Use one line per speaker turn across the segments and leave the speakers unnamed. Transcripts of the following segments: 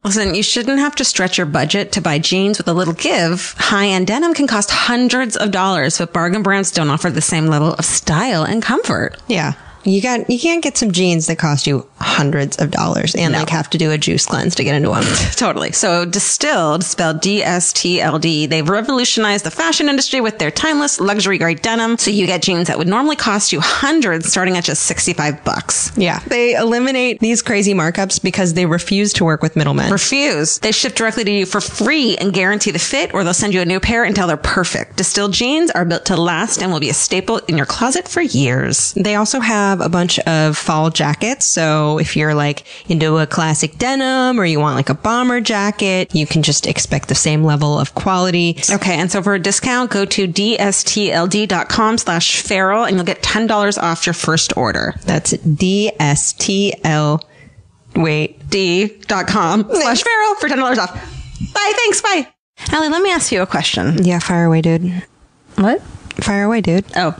Listen, you shouldn't have to stretch your budget to buy jeans with a little give. High-end denim can cost hundreds of dollars, but bargain brands don't offer the same level of style and comfort.
Yeah. You can't get some jeans that cost you hundreds of dollars and like have to do a juice cleanse to get into them.
Totally. So Distilled, spelled DSTLD, they've revolutionized the fashion industry with their timeless luxury grade denim. So you get jeans that would normally cost you hundreds starting at just $65.
Yeah. They eliminate these crazy markups because they refuse to work with middlemen.
Refuse. They ship directly to you for free and guarantee the fit, or they'll send you a new pair until they're perfect. Distilled jeans are built to last and will be a staple in your closet for years.
They also have a bunch of fall jackets. So if you're like into a classic denim or you want like a bomber jacket, you can just expect the same level of quality.
Okay. And so for a discount, go to dstld.com/feral and you'll get $10 off your first order.
That's
d.com/feral for $10 off. Bye. Thanks. Bye. Alie, let me ask you a question.
Yeah. Fire away, dude.
What?
Fire away, dude.
Oh.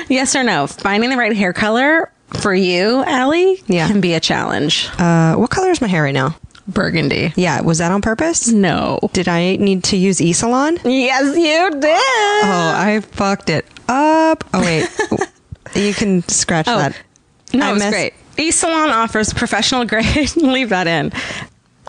Yes or no? Finding the right hair color for you, Alie, can be a challenge.
What color is my hair right now?
Burgundy.
Yeah. Was that on purpose?
No.
Did I need to use E-Salon?
Yes, you did.
Oh, I fucked it up. Oh, wait. You can scratch that.
No, it's great. E-Salon offers professional grade. Leave that in.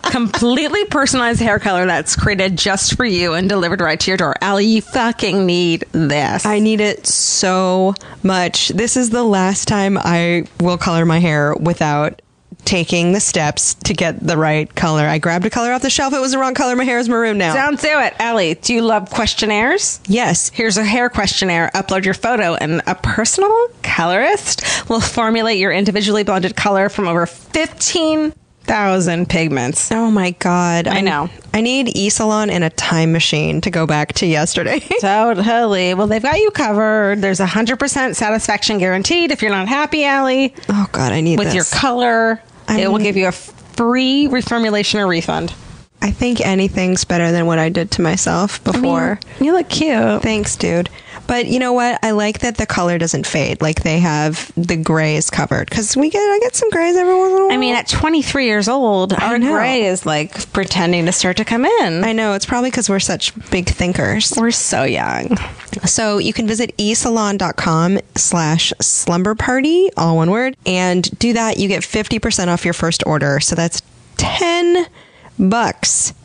Completely personalized hair color that's created just for you and delivered right to your door. Alie, you fucking need this.
I need it so much. This is the last time I will color my hair without taking the steps to get the right color. I grabbed a color off the shelf. It was the wrong color. My hair is maroon now.
Don't do it. Alie, do you love questionnaires?
Yes.
Here's a hair questionnaire. Upload your photo and a personal colorist will formulate your individually blended color from over 15,000 pigments.
Oh my God.
I know.
I need E-Salon and a time machine to go back to yesterday.
Totally. Well, they've got you covered. There's 100% satisfaction guaranteed if you're not happy, Alie.
Oh God, I need
with
this.
Your color. It will give you a free reformulation or refund.
I think anything's better than what I did to myself before.
I mean, you look cute.
Thanks, dude. But you know what? I like that the color doesn't fade. Like they have the grays covered. Because I get some grays every once in a while.
I mean, at 23 years old, our gray is like pretending to start to come in.
I know. It's probably because we're such big thinkers.
We're so young.
So you can visit esalon.com/slumber party, all one word. And do that. You get 50% off your first order. So that's $10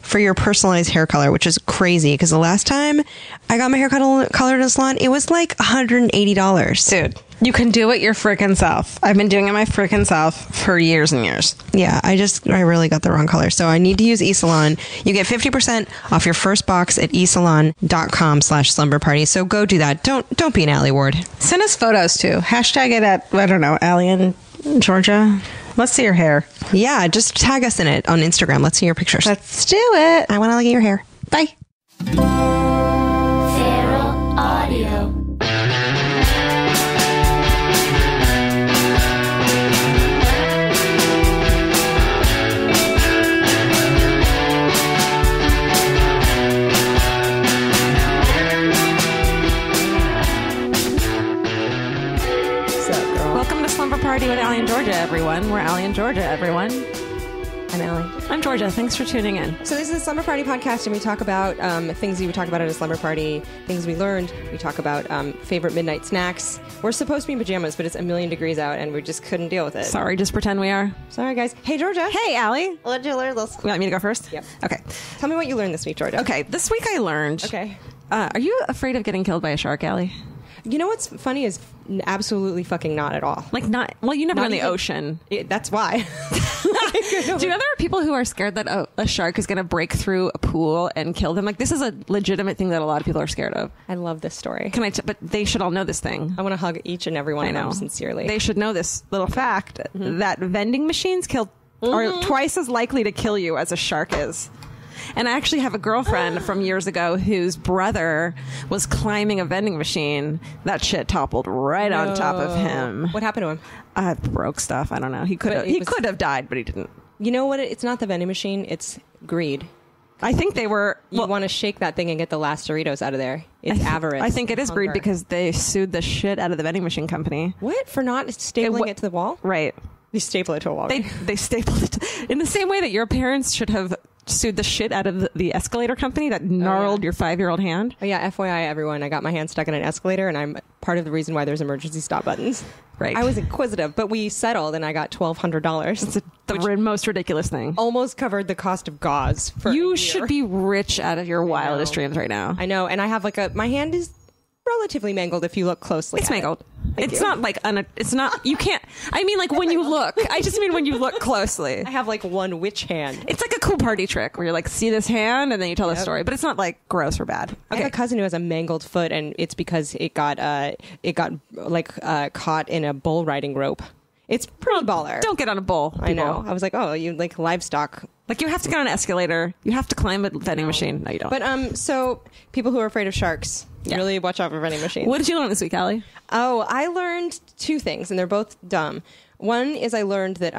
for your personalized hair color, which is crazy because the last time I got my hair colored in a salon, it was like $180.
Dude, you can do it your freaking self. I've been doing it my freaking self for years and years.
Yeah, I really got the wrong color. So I need to use eSalon. You get 50% off your first box at esalon.com/slumber party. So go do that. Don't be an Alie Ward.
Send us photos too. Hashtag it at, I don't know, Alie in Georgia. Let's see your hair.
Yeah, just tag us in it on Instagram. Let's see your pictures.
Let's do it.
I want to look at your hair.
Bye.
Feral Audio.
Slumber Party with Alie in Georgia, everyone. We're Alie in Georgia, everyone.
I'm Alie.
I'm Georgia. Thanks for tuning in.
So this is a Slumber Party podcast, and we talk about things you would talk about at a slumber party, things we learned. We talk about favorite midnight snacks. We're supposed to be in pajamas, but it's 1,000,000 degrees out, and we just couldn't deal with it.
Sorry, just pretend we are.
Sorry, guys. Hey, Georgia.
Hey, Alie.
What did you learn this?
You want me to go first?
Yep.
Okay.
Tell me what you learned this week, Georgia.
Okay. This week I learned.
Okay.
Are you afraid of getting killed by a shark, Alie?
You know what's funny is absolutely fucking not at all.
Like not, well, you never
Not
in the
even-
ocean.
That's why.
Do you know there are people who are scared that a shark is going to break through a pool and kill them? Like this is a legitimate thing that a lot of people are scared of.
I love this story.
But they should all know this thing.
I want to hug each and every one of them sincerely.
They should know this little fact that vending machines are twice as likely to kill you as a shark is. And I actually have a girlfriend from years ago whose brother was climbing a vending machine. That shit toppled right on top of him.
What happened to him?
Broke stuff. I don't know. He could have died, but he didn't.
You know what? It's not the vending machine. It's greed.
I think they were...
You want to shake that thing and get the last Doritos out of there. It's avarice.
I think it is greed because they sued the shit out of the vending machine company.
What? For not stapling it to the wall?
Right.
They staple it to a wall.
They stapled it. In the same way that your parents should have sued the shit out of the escalator company that gnarled your 5-year-old hand.
Oh yeah, FYI everyone, I got my hand stuck in an escalator and I'm part of the reason why there's emergency stop buttons.
Right.
I was inquisitive, but we settled and I got $1,200.
It's the most ridiculous thing.
Almost covered the cost of gauze for
You should be rich out of your wildest dreams right now.
I know, and I have my hand is relatively mangled if you look closely.
It's mangled.
Thank
It's
you.
not like it's not. You can't. I mean, like when you look. I just mean when you look closely.
I have like one witch hand.
It's like a cool party trick where you're like, see this hand, and then you tell the story. But it's not like gross or bad.
I have a cousin who has a mangled foot, and it's because it got caught in a bull riding rope. It's pretty baller.
Don't get on a bull. People.
I know. I was like, oh, you like livestock.
Like you have to get on an escalator. You have to climb a vending machine. No, you don't.
But so people who are afraid of sharks, really watch out for vending machines.
What did you learn this week, Alie?
Oh, I learned 2 things, and they're both dumb. One is I learned that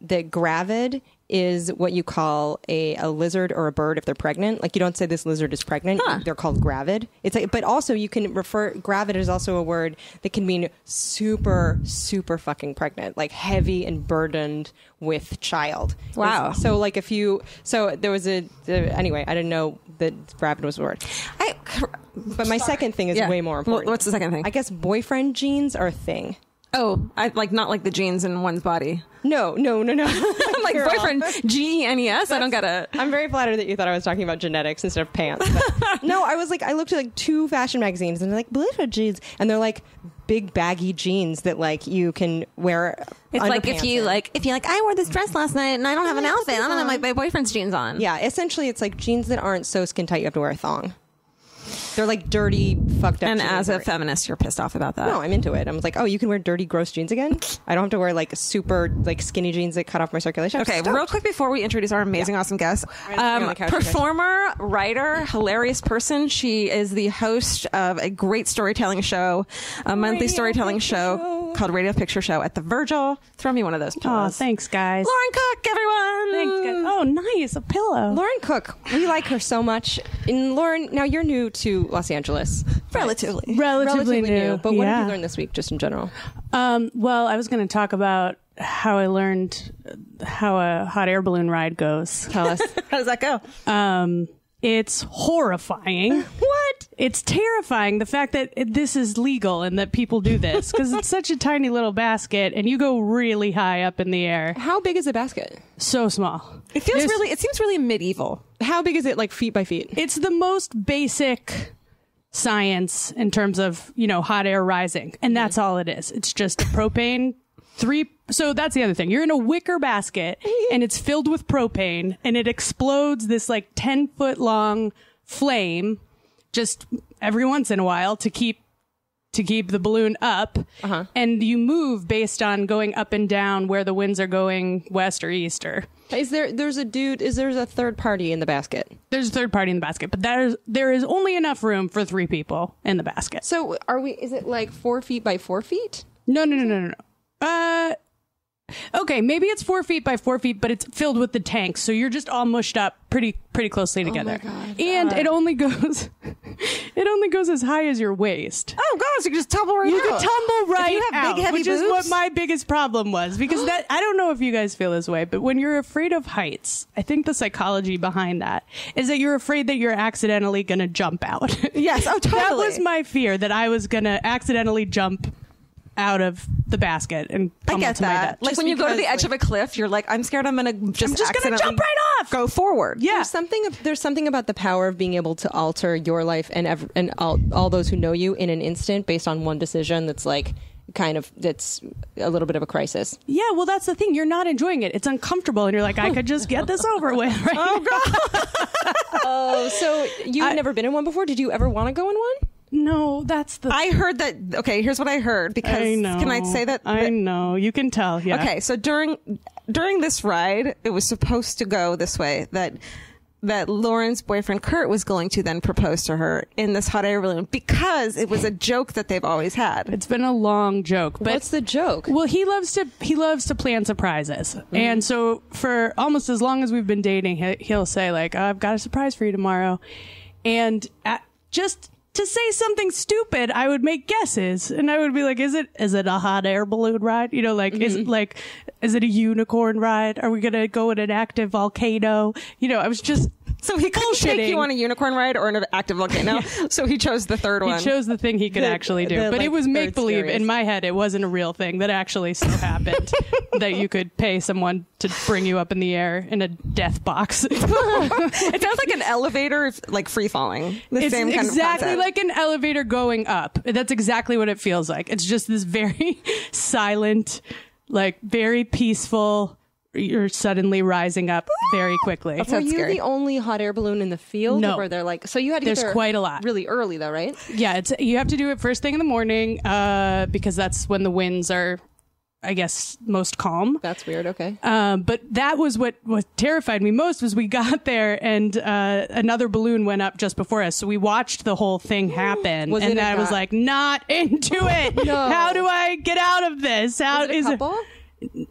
that gravid is what you call a lizard or a bird if they're pregnant. Like you don't say this lizard is pregnant.
Huh.
They're called gravid. It's like, but also you can gravid is also a word that can mean super, super fucking pregnant, like heavy and burdened with child.
Wow.
So like there was anyway, I didn't know that gravid was a word. But my second thing is way more important.
Well, what's the second thing?
I guess boyfriend genes are a thing.
Oh, not like the genes in one's body.
No.
I'm like boyfriend, GENES. I don't get it.
I'm very flattered that you thought I was talking about genetics instead of pants. But no, I looked at like 2 fashion magazines and they're like boyfriend jeans, and they're like big baggy jeans that like you can wear.
It's like if you like I wore this dress last night and I don't have an outfit. I don't have my boyfriend's jeans on.
Yeah, essentially it's like jeans that aren't so skin tight you have to wear a thong. They're like dirty, fucked up.
And
jeans.
as a feminist, you're pissed off about that.
No, I'm into it. I'm like, oh, you can wear dirty, gross jeans again? I don't have to wear like super like skinny jeans that cut off my circulation.
Okay, real quick before we introduce our amazing, awesome guest. Performer, writer, hilarious person. She is the host of a great storytelling show, a monthly storytelling show called Radio Picture Show at the Virgil. Throw me one of those pillows.
Oh, thanks, guys.
Lauren Cook, everyone.
Thanks, guys. Oh, nice. A pillow.
Lauren Cook. We like her so much. And Lauren, now you're new to Los Angeles.
Relatively
new.
But what did you learn this week, just in general?
Well, I was going to talk about how I learned how a hot air balloon ride goes.
Tell us.
How does that go?
It's horrifying.
What?
It's terrifying, the fact that this is legal and that people do this, because it's such a tiny little basket and you go really high up in the air.
How big is the basket?
So small.
It seems really medieval.
How big is it, like feet by feet?
It's the most basic science in terms of, hot air rising. And that's all it is. It's just a propane. So that's the other thing. You're in a wicker basket and it's filled with propane and it explodes this like 10-foot long flame just every once in a while to keep the balloon up.
Uh-huh.
And you move based on going up and down where the winds are going west or east. Or
is there a third party in the basket?
There's a third party in the basket, but there is only enough room for 3 people in the basket.
So is it like 4 feet by 4 feet?
No. Okay, maybe it's 4 feet by 4 feet, but it's filled with the tanks, so you're just all mushed up pretty closely together.
Oh my God.
And it only goes as high as your waist.
Oh God! So you can just tumble right out.
You can tumble right
if you have
out,
big, heavy
which
boobs?
is what my biggest problem was. Because I don't know if you guys feel this way, but when you're afraid of heights, I think the psychology behind that is that you're afraid that you're accidentally going to jump out.
Yes, oh totally.
That was my fear, that I was going to accidentally jump out of the basket and
I get that. Like when you go to the edge of a cliff, you're like, I'm scared I'm going to just
gonna jump right off.
Go forward.
Yeah.
There's something about the power of being able to alter your life and all those who know you in an instant based on one decision that's like that's a little bit of a crisis.
Yeah, well, that's the thing. You're not enjoying it. It's uncomfortable, and you're like, I could just get this over with. Right?
Oh God.
Oh, so you've never been in one before? Did you ever want to go in one?
No, that's the...
I heard that... Okay, here's what I heard, because...
I know.
Can I say that?
I know. You can tell, yeah.
Okay, so during this ride, it was supposed to go this way, that Lauren's boyfriend Kurt was going to then propose to her in this hot air balloon, because it was a joke that they've always had.
It's been a long joke. But
what's the joke?
Well, he loves to plan surprises. Mm-hmm. And so for almost as long as we've been dating, he'll say like, I've got a surprise for you tomorrow. And just to say something stupid, I would make guesses, and I would be like, "Is it a hot air balloon ride? You know, like is it a unicorn ride? Are we gonna go in an active volcano? You know, I was just."
So he couldn't take you on a unicorn ride or an active volcano. So he chose the third one.
He chose the thing he could actually do. But it was make believe. In my head, it wasn't a real thing that actually still happened. That you could pay someone to bring you up in the air in a death box.
It sounds like an elevator, like free falling.
It's exactly like an elevator going up. That's exactly what it feels like. It's just this very silent, like very peaceful. You're suddenly rising up very quickly.
Were you the only hot air balloon in the field?
No.
Or were there so you had to
There's
get there
quite a lot.
really early though, right?
Yeah, you have to do it first thing in the morning because that's when the winds are, I guess, most calm.
That's weird. Okay.
But that was what terrified me most was we got there and another balloon went up just before us. So we watched the whole thing happen. And I was like, not into it.
No.
How do I get out of this?
Was it a couple?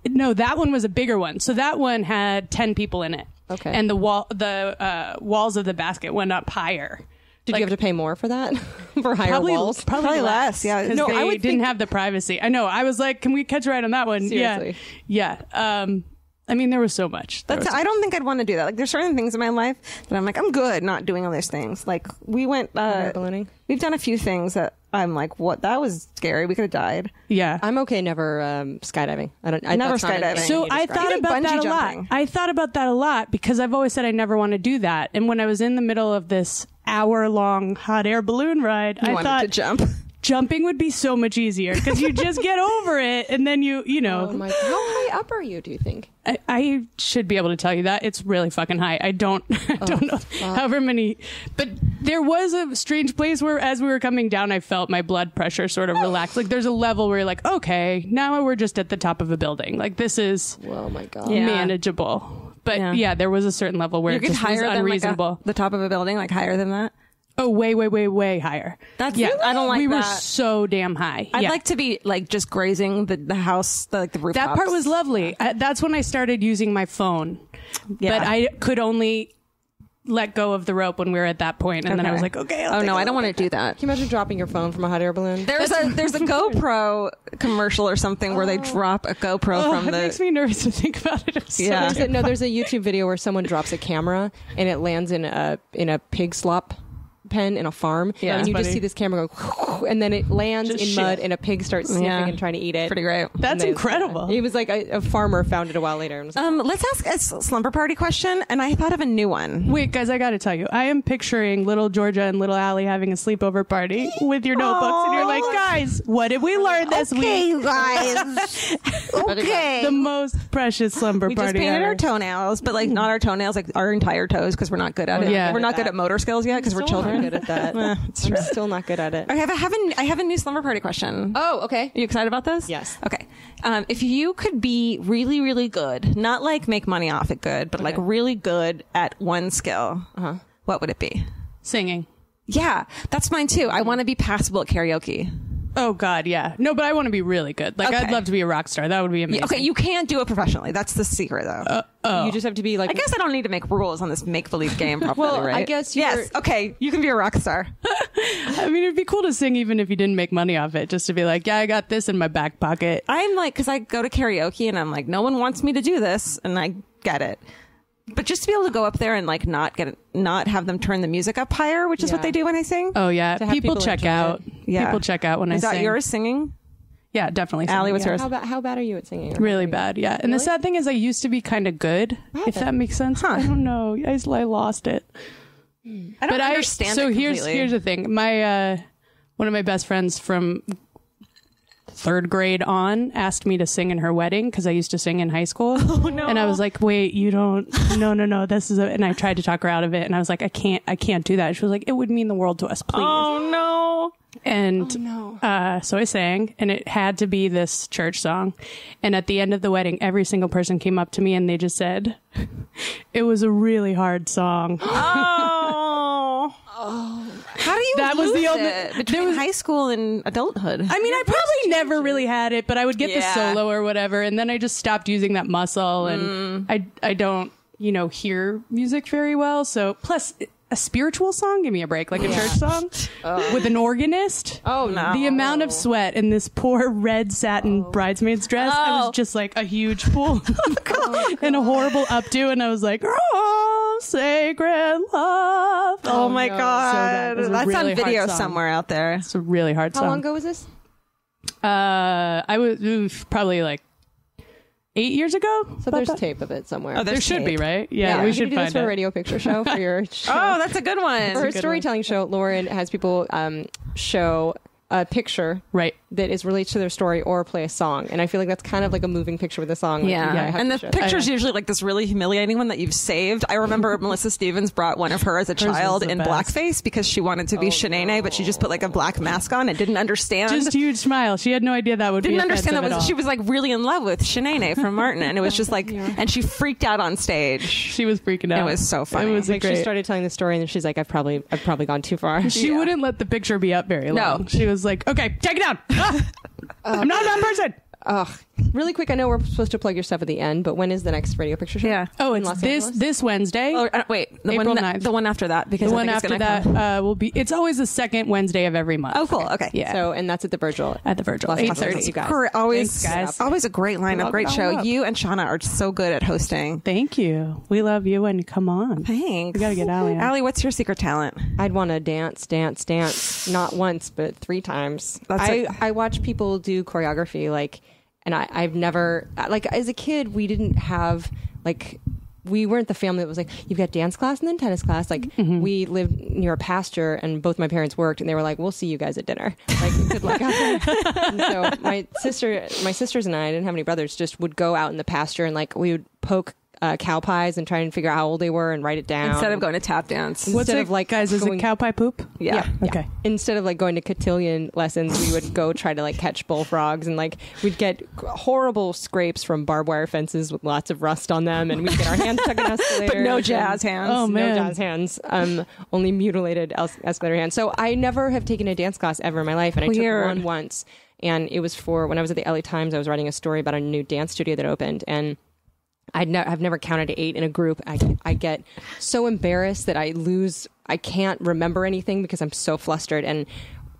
No, that one was a bigger one. So that one had 10 people in it.
Okay.
And the walls of the basket went up higher.
Did you have to pay more for that? For higher walls?
Probably less. Yeah.
Because they didn't have the privacy. I know. I was like, can we catch a ride on that one?
Seriously.
Yeah. I mean, there was so much.
I don't think I'd want to do that. Like, there's certain things in my life that I'm like, I'm good not doing all those things. Like, we went,
ballooning.
We've done a few things that I'm like, what? That was scary. We could have died.
Yeah.
I'm okay never skydiving.
Never skydiving.
So I thought about that a lot. I thought about that a lot because I've always said I never want to do that. And when I was in the middle of this hour-long hot air balloon ride, I thought
to jump.
Jumping would be so much easier because you just get over it and then you know.
Oh my! How high up are you? Do you think?
I should be able to tell you that it's really fucking high. I don't know however many, but there was a strange place where as we were coming down, I felt my blood pressure sort of relax. Like there's a level where you're like, okay, now we're just at the top of a building. Like this is
oh my God.
manageable. But yeah, there was a certain level where it just was unreasonable.
Than like the top of a building, like higher than that.
Oh, way higher.
That's I don't like
we
that.
were so damn high.
I'd like to be like just grazing the house, the rooftops.
That part was lovely. That's when I started using my phone.
Yeah.
But I could only let go of the rope when we were at that point, and then I was like, okay.
I don't want to do that.
Can you imagine dropping your phone from a hot air balloon?
There's a GoPro commercial or something where they drop a GoPro from
That makes me nervous to think about it.
Yeah.
There's a YouTube video where someone drops a camera and it lands in a pig slop pen in a farm, and you just see this camera go, and then it lands in mud, and a pig starts sniffing and trying to eat it.
Pretty great.
That's incredible.
It was like a farmer found it a while later. And was like,
let's ask a slumber party question, and I thought of a new one.
Wait, guys, I got to tell you, I am picturing little Georgia and little Alie having a sleepover party with your notebooks, and you're like, guys, what did we learn this week?
Okay, guys. Okay.
The most precious slumber
We
party
just painted
ever.
our toenails, but like not our toenails, like our entire toes, because we're not good at it.
Yeah.
We're not good at motor skills yet because we're
still
children.
not good at that.
It's true.
I'm still not good at it.
Okay, I have a new slumber party question.
Oh, okay.
Are you excited about this?
Yes.
Okay. If you could be really, really good, not like make money off it good, but like really good at one skill, what would it be?
Singing.
Yeah, that's mine too. I want to be passable at karaoke.
Oh God, yeah. No, but I want to be really good. Like, I'd love to be a rock star. That would be amazing.
Okay, you can't do it professionally. That's the secret, though.
You just have to be like.
I guess I don't need to make rules on this make-believe game properly,
Well,
right?
I guess
yes. Okay, you can be a rock star.
I mean, it'd be cool to sing even if you didn't make money off it. Just to be like, yeah, I got this in my back pocket.
I'm like, because I go to karaoke and I'm like, no one wants me to do this, and I get it. But just to be able to go up there and like not have them turn the music up higher, which is what they do when I sing.
Oh yeah,
To have
people
people
check
enjoy
out.
it.
Yeah.
People check out when I
Is that
sing.
yours singing?
Yeah, definitely.
Alie,
singing,
what's
yeah.
yours?
How bad are you at singing?
Really bad, yeah. And the sad thing is, I used to be kind of good. If that makes sense. I don't know. I lost it.
I don't understand.
So
it completely.
here's the thing. My one of my best friends from third grade on asked me to sing in her wedding because I used to sing in high school. Oh no! And I was like, wait, you don't? No. This is. And I tried to talk her out of it, and I was like, I can't do that. She was like, it would mean the world to us, please.
Oh no!
And so I sang, and it had to be this church song. And at the end of the wedding, every single person came up to me and they just said, it was a really hard song.
Oh. How do you
That was
lose
the only-
it between high school and adulthood?
I mean, I probably never really had it, but I would get the
Yeah.
solo or whatever. And then I just stopped using that muscle, and I don't, hear music very well. So plus, a spiritual song. Give me a break, like a church song with an organist.
Oh no!
The amount of sweat in this poor red satin bridesmaid's dress. I was just like a huge pool and a horrible updo, and I was like, "Oh, sacred love."
Oh my God,
So
that's
really
on video
hard song.
somewhere out there.
It's a really hard song.
How long ago was this?
I was probably like 8 years ago.
So there's tape of it somewhere.
Oh,
There should be,
tape.
right? Yeah, we
we
should
do
find
this for a
it.
radio picture show for your show.
Oh, that's a good one.
For her storytelling show, Lauren has people show a picture
Right.
that is related to their story or play a song, and I feel like that's kind of like a moving picture with a song. Like,
Yeah,
I have
and
to
the
show.
picture's usually like this really humiliating one that you've saved. I remember Melissa Stevens brought one of her as a child
was the
in
best.
blackface because she wanted to be Shanae, but she just put like a black mask on and didn't understand.
Just huge smile. She had no idea that would
didn't
be
understand that
offensive at
was
all.
she was like really in love with Shanae from Martin, and it was just like, and she freaked out on stage.
She was freaking out.
It was so funny.
It was
like
great.
she started telling the story, and then she's like, "I've probably gone too far."
She wouldn't let the picture be up very long.
No.
She was like, "Okay, take it down. I'm not a bad person."
Ugh. Really quick, I know we're supposed to plug your stuff at the end, but when is the next radio picture show?
Yeah.
Oh,
In
it's
Los
this
Angeles?
this Wednesday.
Oh, wait, the
April
one
9th.
the one after that, because
The
I
one
think it's
after
gonna
that
come.
will be. It's always the second Wednesday of every month.
Oh, cool. Okay.
Yeah.
So, and that's at the Virgil.
At the Virgil,
Los
8:30.
Angeles, you guys.
Always,
Thanks, guys.
always a great lineup,
Love
great
that
show.
lineup.
You and Shauna are so good at hosting.
Thank you. We love you, and come on.
Thanks.
We gotta get Alie on.
Alie, what's your secret talent?
I'd want to dance, not once, but 3 times.
That's it.
I watch people do choreography, like, and I've never, like, as a kid, we didn't have, like, we weren't the family that was like, you've got dance class and then tennis class. Like, we lived near a pasture, and both my parents worked, and they were like, we'll see you guys at dinner. Like, good luck out there. And so my sisters and I didn't have any brothers, just would go out in the pasture, and like, we would poke cow pies and try and figure out how old they were and write it down.
Instead of going to tap dance.
What's
Instead
it,
of, like,
guys? Is
going-
it cow pie poop?
Yeah.
Okay.
Instead of like going to cotillion lessons, we would go try to like catch bullfrogs, and like we'd get horrible scrapes from barbed wire fences with lots of rust on them, and we'd get our hands stuck in escalators.
But no
and-
jazz hands.
Oh, man.
No jazz hands. Only mutilated escalator hands. So I never have taken a dance class ever in my life, and I
Weird.
took one once, and it was for when I was at the LA Times. I was writing a story about a new dance studio that opened, and I've never counted to 8 in a group. I get so embarrassed that I can't remember anything because I'm so flustered. And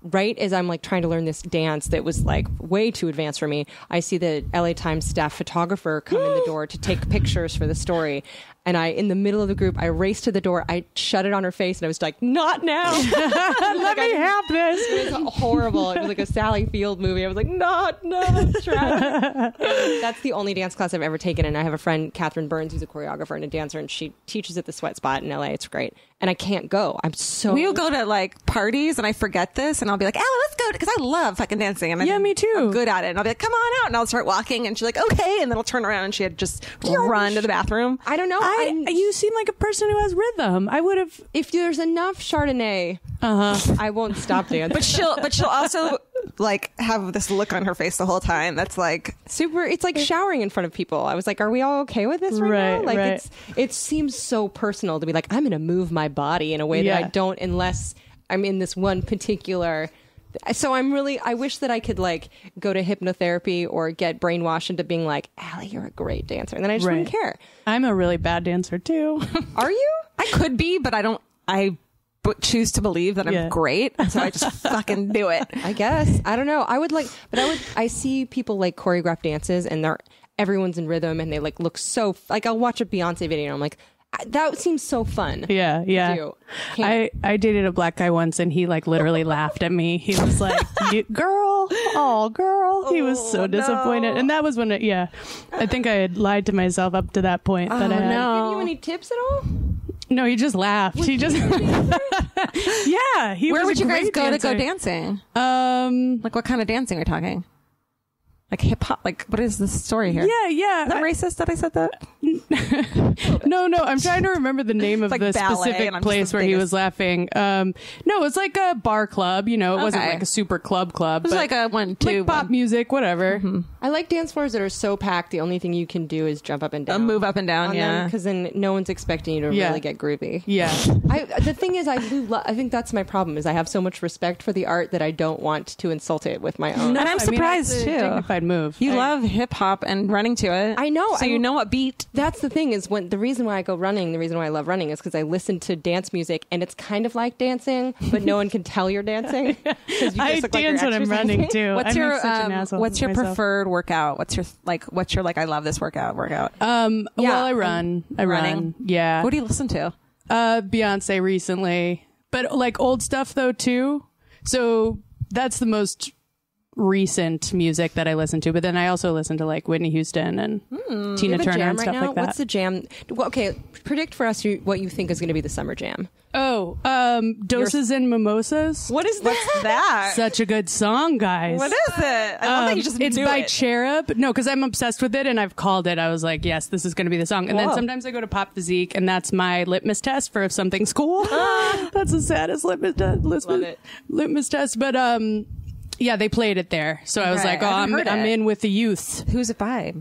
right as I'm like trying to learn this dance that was like way too advanced for me, I see the LA Times staff photographer come in the door to take pictures for the story. And in the middle of the group, I raced to the door. I shut it on her face, and I was like, "Not now! Let me have this." It was horrible. It was like a Sally Field movie. I was like, no, tragic. That's the only dance class I've ever taken. And I have a friend, Catherine Burns, who's a choreographer and a dancer, and she teaches at the Sweat Spot in LA. It's great. And I can't go. I'm so.
We'll go to like parties, and I forget this, and I'll be like, "Alie, let's go," because I love fucking dancing. And
Yeah, me too.
I'm good at it. And I'll be like, "Come on out," and I'll start walking, and she's like, "Okay," and then I'll turn around, and she had just run to the bathroom.
I don't know.
You seem like a person who has rhythm. I would have.
If there's enough Chardonnay, I won't stop dancing.
But she'll also like have this look on her face the whole time. That's like
super. It's like showering in front of people. I was like, are we all okay with this right now?
Right,
Like,
right.
it seems so personal to be like, I'm going to move my body in a way that I
Yeah.
don't unless I'm in this one particular. So I wish that I could like go to hypnotherapy or get brainwashed into being like, Alie, you're a great dancer. And then I just wouldn't care.
I'm a really bad dancer too.
Are you?
I could be, but I don't. Choose to believe that I'm
Yeah.
great, and so I just fucking do it.
I guess. I don't know. I see people like choreograph dances, and everyone's in rhythm, and they like look so, like, I'll watch a Beyonce video and I'm like, that seems so fun.
Yeah.
do.
I dated a black guy once, and he like literally laughed at me. He was like, girl. He was so disappointed.
no.
And that was when I think I had lied to myself up to that point. That I had.
Give you any tips at all?
No, he just laughed. He just, yeah. He
Where
was
would
a
you guys
great
go to go
dancer.
dancing? Like, what kind of dancing are we talking? Like hip hop? Like, what is the story here?
Yeah.
Is that racist that I said that?
No, I'm trying to remember the name of
like
the
ballet,
specific
and I'm just
place
the
where he
biggest-
was laughing. No, it's like a bar club. You know, it wasn't
Okay.
like a super club.
It was
but
like a 1, 2,
like pop music, whatever.
I like dance floors that are so packed. The only thing you can do is jump up and down.
move up and down, yeah.
Because then no one's expecting you to
Yeah.
really get groovy.
Yeah.
The thing is, I think that's my problem. Is I have so much respect for the art that I don't want to insult it with my own.
And I'm surprised
that's a
too.
dignified bad move.
You love hip hop and running to it.
I know.
So you know what beat.
That's the thing is when the reason why I go running, the reason why I love running is because I listen to dance music and it's kind of like dancing, but no one can tell you're dancing.
I dance when I'm running too.
What's
I'm
your
such an asshole
what's
to
your
myself.
preferred workout? What's your I love this workout?
Well, I run. I
running.
run. Yeah.
What do you listen to?
Beyonce recently, but like old stuff though too. So that's the most recent music that I listen to. But then I also listen to like Whitney Houston and Tina Turner and stuff like that.
What's the jam? Well, okay, predict for us what you think is going to be the summer jam.
Oh, Doses and Mimosas.
What's that?
Such a good song, guys.
What is it? I love that you just
It's
knew
by
it.
Cherub. No, because I'm obsessed with it and I've called it. I was like, yes, this is going to be the song. And then sometimes I go to Pop Physique and that's my litmus test for if something's cool. That's the saddest litmus test. But yeah, they played it there. So I was like, oh, I'm in with the youth.
Who's it by?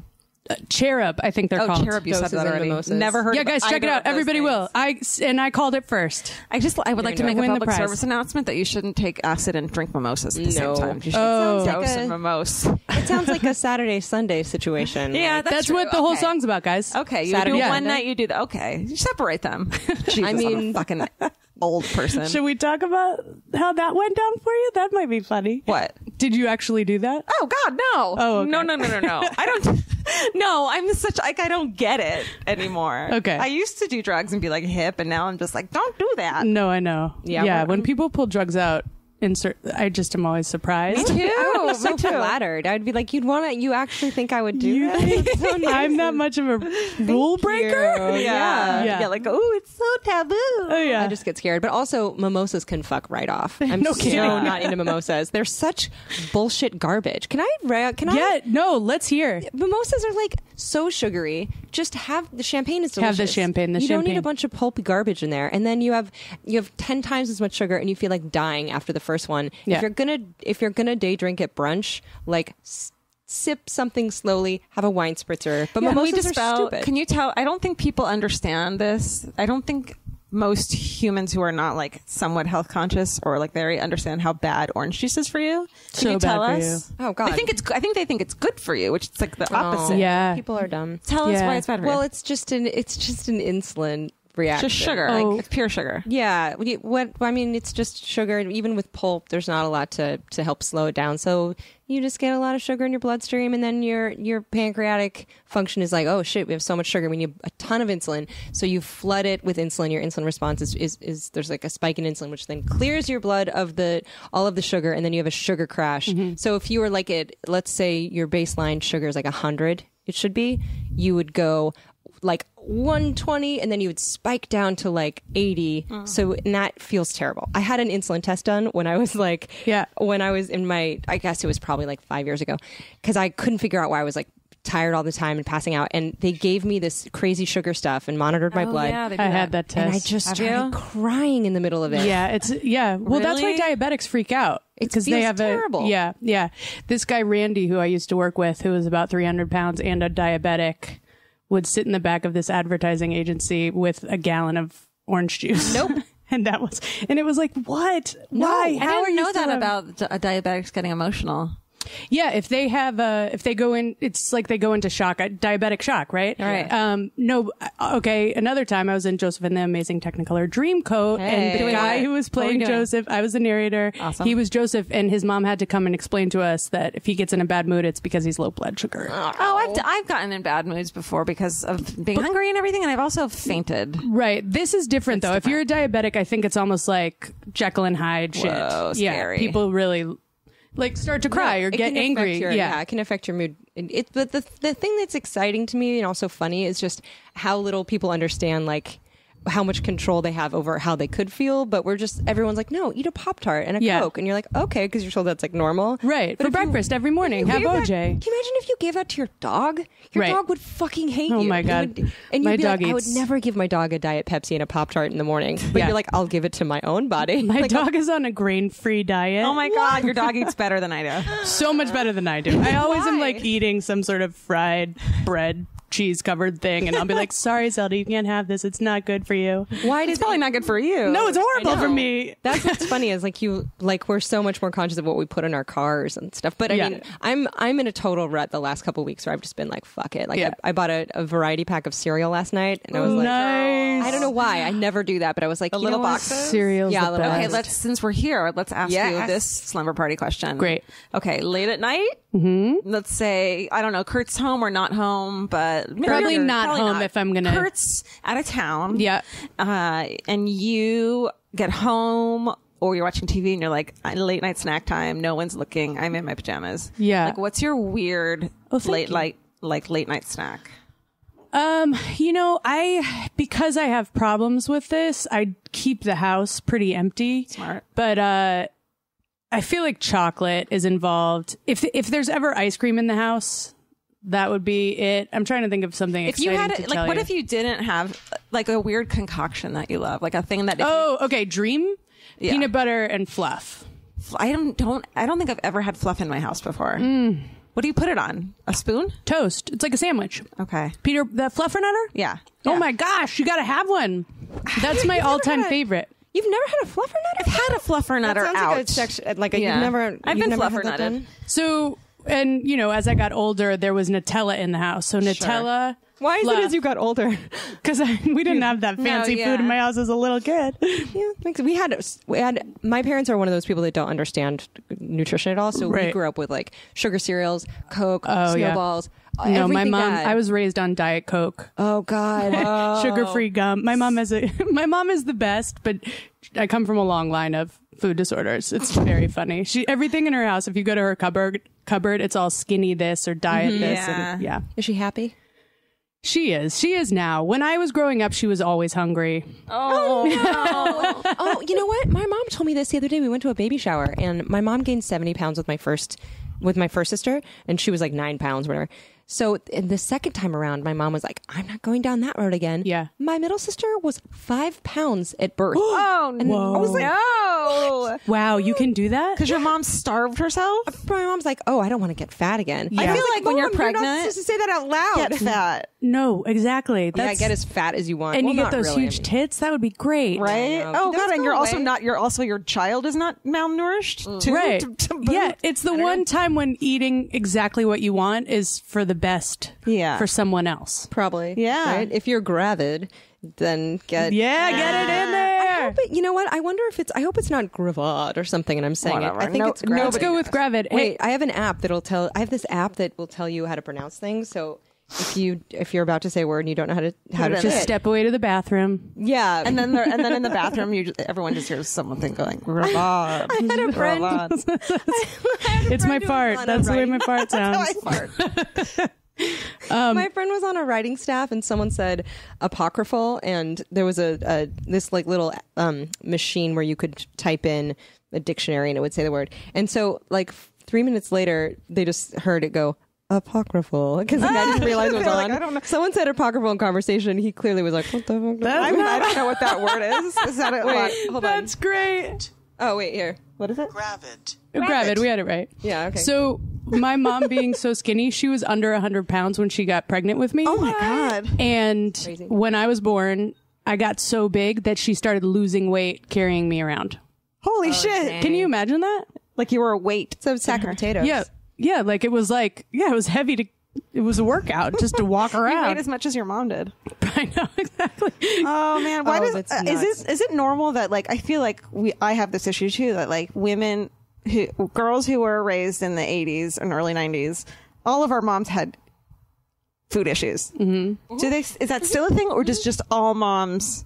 Cherub, I think they're called.
Cherub, you said
Doses
that
and
already.
Mimosas.
Never heard
Yeah,
of
guys, check it
either
out.
of those
Everybody
things.
will. And I called it first.
I would like to make a
Win the
public
prize.
service announcement that you shouldn't take acid and drink mimosas at the same
No.
time. You should
Oh.
dose
Like
and
a-
mimosa.
It sounds like a Saturday Sunday situation.
Yeah,
Like,
That's
true.
what the whole
Okay.
song's about, guys.
Okay, you
Saturday,
do it
yeah.
one night, you do that. Okay, you separate them. Jesus, I'm a fucking old person.
Should we talk about how that went down for you? That might be funny.
What?
Did you actually do that?
Oh God, no!
Oh, okay.
No! I don't. No, I'm such like I don't get it anymore.
Okay.
I used to do drugs and be like hip, and now I'm just like, don't do that.
No, I know.
Yeah,
Yeah,
we're-
when people pull drugs out, I just am always surprised.
Me too.
I would be so
Me too.
flattered. I'd be like, you actually think I would do that? It's so nice.
I'm not much of a rule breaker.
Yeah.
Yeah.
Like, oh, it's so taboo.
Oh yeah.
I just get scared. But also, mimosas can fuck right off. I'm
No
so
kidding.
not into mimosas. They're such bullshit garbage. Can
Yeah, no, let's hear.
Mimosas are like so sugary. Just have the champagne is delicious.
Have the champagne,
you don't need
champagne.
a bunch of pulpy garbage in there, and then you have 10 times as much sugar, and you feel like dying after the first one.
Yeah.
If you're gonna day drink at brunch, like sip something slowly, have a wine spritzer. But
Can we
mimosas are
dispel?
stupid.
Can you tell? I don't think people understand this. I don't think most humans who are not like somewhat health conscious or like very understand how bad orange juice is for you. Can
So
you tell
bad for
us?
Oh, God.
I think they think it's good for you, which is like the opposite.
Yeah.
People are dumb.
Tell us
Yeah.
why it's bad for
Well,
you.
it's just an insulin reaction.
Just sugar.
Oh.
Like it's pure sugar.
Yeah, it's just sugar. Even with pulp, there's not a lot to help slow it down. So you just get a lot of sugar in your bloodstream, and then your pancreatic function is like, oh shit, we have so much sugar. We need a ton of insulin. So you flood it with insulin. Your insulin response is there's like a spike in insulin, which then clears your blood of all of the sugar, and then you have a sugar crash. So if you were like let's say your baseline sugar is like 100, it should be, you would go like 120 and then you would spike down to like 80. So and that feels terrible. I had an insulin test done when I was in my, I guess it was probably like 5 years ago, because I couldn't figure out why I was like tired all the time and passing out, and they gave me this crazy sugar stuff and monitored my blood,
Yeah, they do
I had that test.
and I just
Have
started
you?
crying in the middle of it.
Yeah. Well, that's why
Really?
diabetics freak out.
It
Because they
feels
have
terrible.
Yeah. This guy, Randy, who I used to work with, who was about 300 pounds and a diabetic, would sit in the back of this advertising agency with a gallon of orange juice.
Nope.
And it was like, what? Why?
I
How are
didn't
you
know
still
that
have-
about diabetics getting emotional.
Yeah, if they go in, it's like they go into shock, diabetic shock, right?
Right.
No, okay. Another time I was in Joseph and the Amazing Technicolor Dreamcoat, and the
Doing
guy
what?
who was
What were you
playing
doing?
Joseph, I was the narrator.
Awesome.
He was Joseph, and his mom had to come and explain to us that if he gets in a bad mood, it's because he's low blood sugar.
Oh, I've gotten in bad moods before because of being hungry and everything, and I've also fainted.
Right. This is different, though. If you're a diabetic, I think it's almost like Jekyll and Hyde shit.
Whoa,
Yeah,
scary.
people really like start to cry or
It
get
can
angry.
affect it can affect your mood. But the thing that's exciting to me and also funny is just how little people understand like how much control they have over how they could feel. But everyone's like, no, eat a Pop-Tart and a
Yeah.
Coke, and you're like, okay, because you're told that's like normal,
Right.
But
For
if you-
breakfast every morning,
you
have
gave that-
OJ.
Can you imagine if you gave that to your dog? Your
Right.
dog would fucking hate
Oh
you.
my
It
God.
would- and
My
you'd be
dog
like, I would
eats-
never give my dog a Diet Pepsi and a Pop-Tart in the morning. But
Yeah.
you're like, I'll give it to my own body.
My
Like,
dog is on a grain-free diet.
Oh my God, your dog eats better than I do.
So much better than I do. I always am
Why?
like eating some sort of fried bread cheese covered thing, and I'll be like, sorry, Zelda, you can't have this. It's not good for you.
Why does
It's probably not good for you.
No, it's horrible for
know.
me.
That's what's funny is we're so much more conscious of what we put in our cars and stuff. But I
Yeah.
mean, I'm in a total rut the last couple of weeks where I've just been like, fuck it. Like
Yeah.
I bought a variety pack of cereal last night, and I was like,
Nice.
I don't know why I never do that, but I was like,
The
you
little
know what?
boxes?
Cereal's
Yeah,
the
little-
best.
Okay, since we're here, let's ask you
Yes.
this slumber party question.
Great.
Okay, late at night. Mm-hmm. Let's say I don't know, Kurt's home or not home, but maybe
Probably
you're-
not
probably
home if I'm gonna-
Kurt's out of town.
Yeah.
And you get home. Or you're watching TV and you're like, late night snack time. No one's looking. I'm in my pajamas.
Yeah.
Like, what's your weird late night snack?
Because I have problems with this, I keep the house pretty empty.
Smart.
But I feel like chocolate is involved. If there's ever ice cream in the house, that would be it. I'm trying to think of something
If you
exciting
had
to tell
what
you.
if you didn't have like a weird concoction that you love, like a thing that
okay, dream,
Yeah.
peanut butter and fluff.
I don't think I've ever had fluff in my house before. What do you put it on? A spoon?
Toast. It's like a sandwich.
Okay.
The fluffernutter?
Yeah.
Oh my gosh, you got to have one. That's my all-time favorite.
You've never had a fluffernutter?
I've had a fluffernutter
That sounds
out.
like a section,
Yeah.
you've never.
I've
you've
been
never had that
fluffernutted.
done?
So, and as I got older, there was Nutella in the house. So Nutella.
Why is it as you got older?
Because we didn't have that fancy
yeah.
food in my house as a little kid.
Yeah, we had. My parents are one of those people that don't understand nutrition at all. So we
Right.
grew up with like sugar cereals, Coke,
Oh, yeah.
Snowballs.
No, my
everything
mom.
bad.
I was raised on Diet Coke,
Oh God.
sugar-free gum. My mom is the best, but I come from a long line of food disorders. It's very funny. Everything in her house. If you go to her cupboard, it's all skinny this or diet this.
Yeah.
And, yeah,
Is she happy?
she is. She is now. When I was growing up, she was always hungry.
Oh, you know what? My mom told me this the other day. We went to a baby shower, and my mom gained 70 pounds with my first sister, and she was like 9 pounds, whatever. So in the second time around, my mom was like, I'm not going down that road again.
Yeah.
My middle sister was 5 pounds at birth.
Oh,
And I was like,
no.
Wow, you can do that?
Because your mom starved herself?
my mom's like, oh, I don't want to get fat again.
Yeah.
I
I
feel
was
like when you're
Mom,
pregnant,
you're not supposed to say that out loud.
get fat.
No, exactly.
Yeah, get as fat as you want.
and
Well,
you get
not
those
really,
huge
I mean.
tits. That would be great.
Right?
know.
Oh
Those
God! And
go
you're also
away.
not. You're also your child is not malnourished too.
Right.
To boot?
Yeah, it's the one time when eating exactly what you want is for the best
Yeah.
for someone else.
Probably.
Yeah.
Right? If you're gravid, then get.
Yeah, get it in there.
But you know what? I wonder if I hope it's not Gravad or something, and I'm saying
Whatever.
it. I think
No-
it's Gravid.
Let's go with Gravid. Hey,
Wait, I have an app that'll tell. I have this app that will tell you how to pronounce things. So if you're about to say a word and you don't know how to
it in
just
it.
step away to the bathroom.
yeah.
And then in the bathroom, everyone just hears something going. Gravad.
I had a friend.
It's my
who was
fart.
on a
That's the way
writing-
my fart sounds.
My friend was on a writing staff, and someone said apocryphal, and there was this like little machine where you could type in a dictionary and it would say the word. And so like 3 minutes later, they just heard it go apocryphal because the guy didn't realize it was
They're
on.
like, I don't know.
Someone said apocryphal in conversation. He clearly was like, "What the fuck?"
I don't know what that word is. Is that a
Wait, hold on.
That's great.
Oh wait, here.
What is it?
Gravid. We had it right.
Yeah. Okay.
So my mom being so skinny, she was under 100 pounds when she got pregnant with me.
Oh my God.
And
Crazy.
when I was born, I got so big that she started losing weight carrying me around.
Holy shit.
Can you imagine that?
Like you were a weight.
so sack of potatoes.
Yeah. Yeah. Like it was heavy it was a workout just to walk
You weighed
around.
as much as your mom did.
I know, exactly.
Oh man, why
Oh,
does
that's nuts.
is it normal that like I feel like I have this issue too that like girls who were raised in the 80s and early 90s, all of our moms had food issues. Mm-hmm. Is that still a thing, or just all moms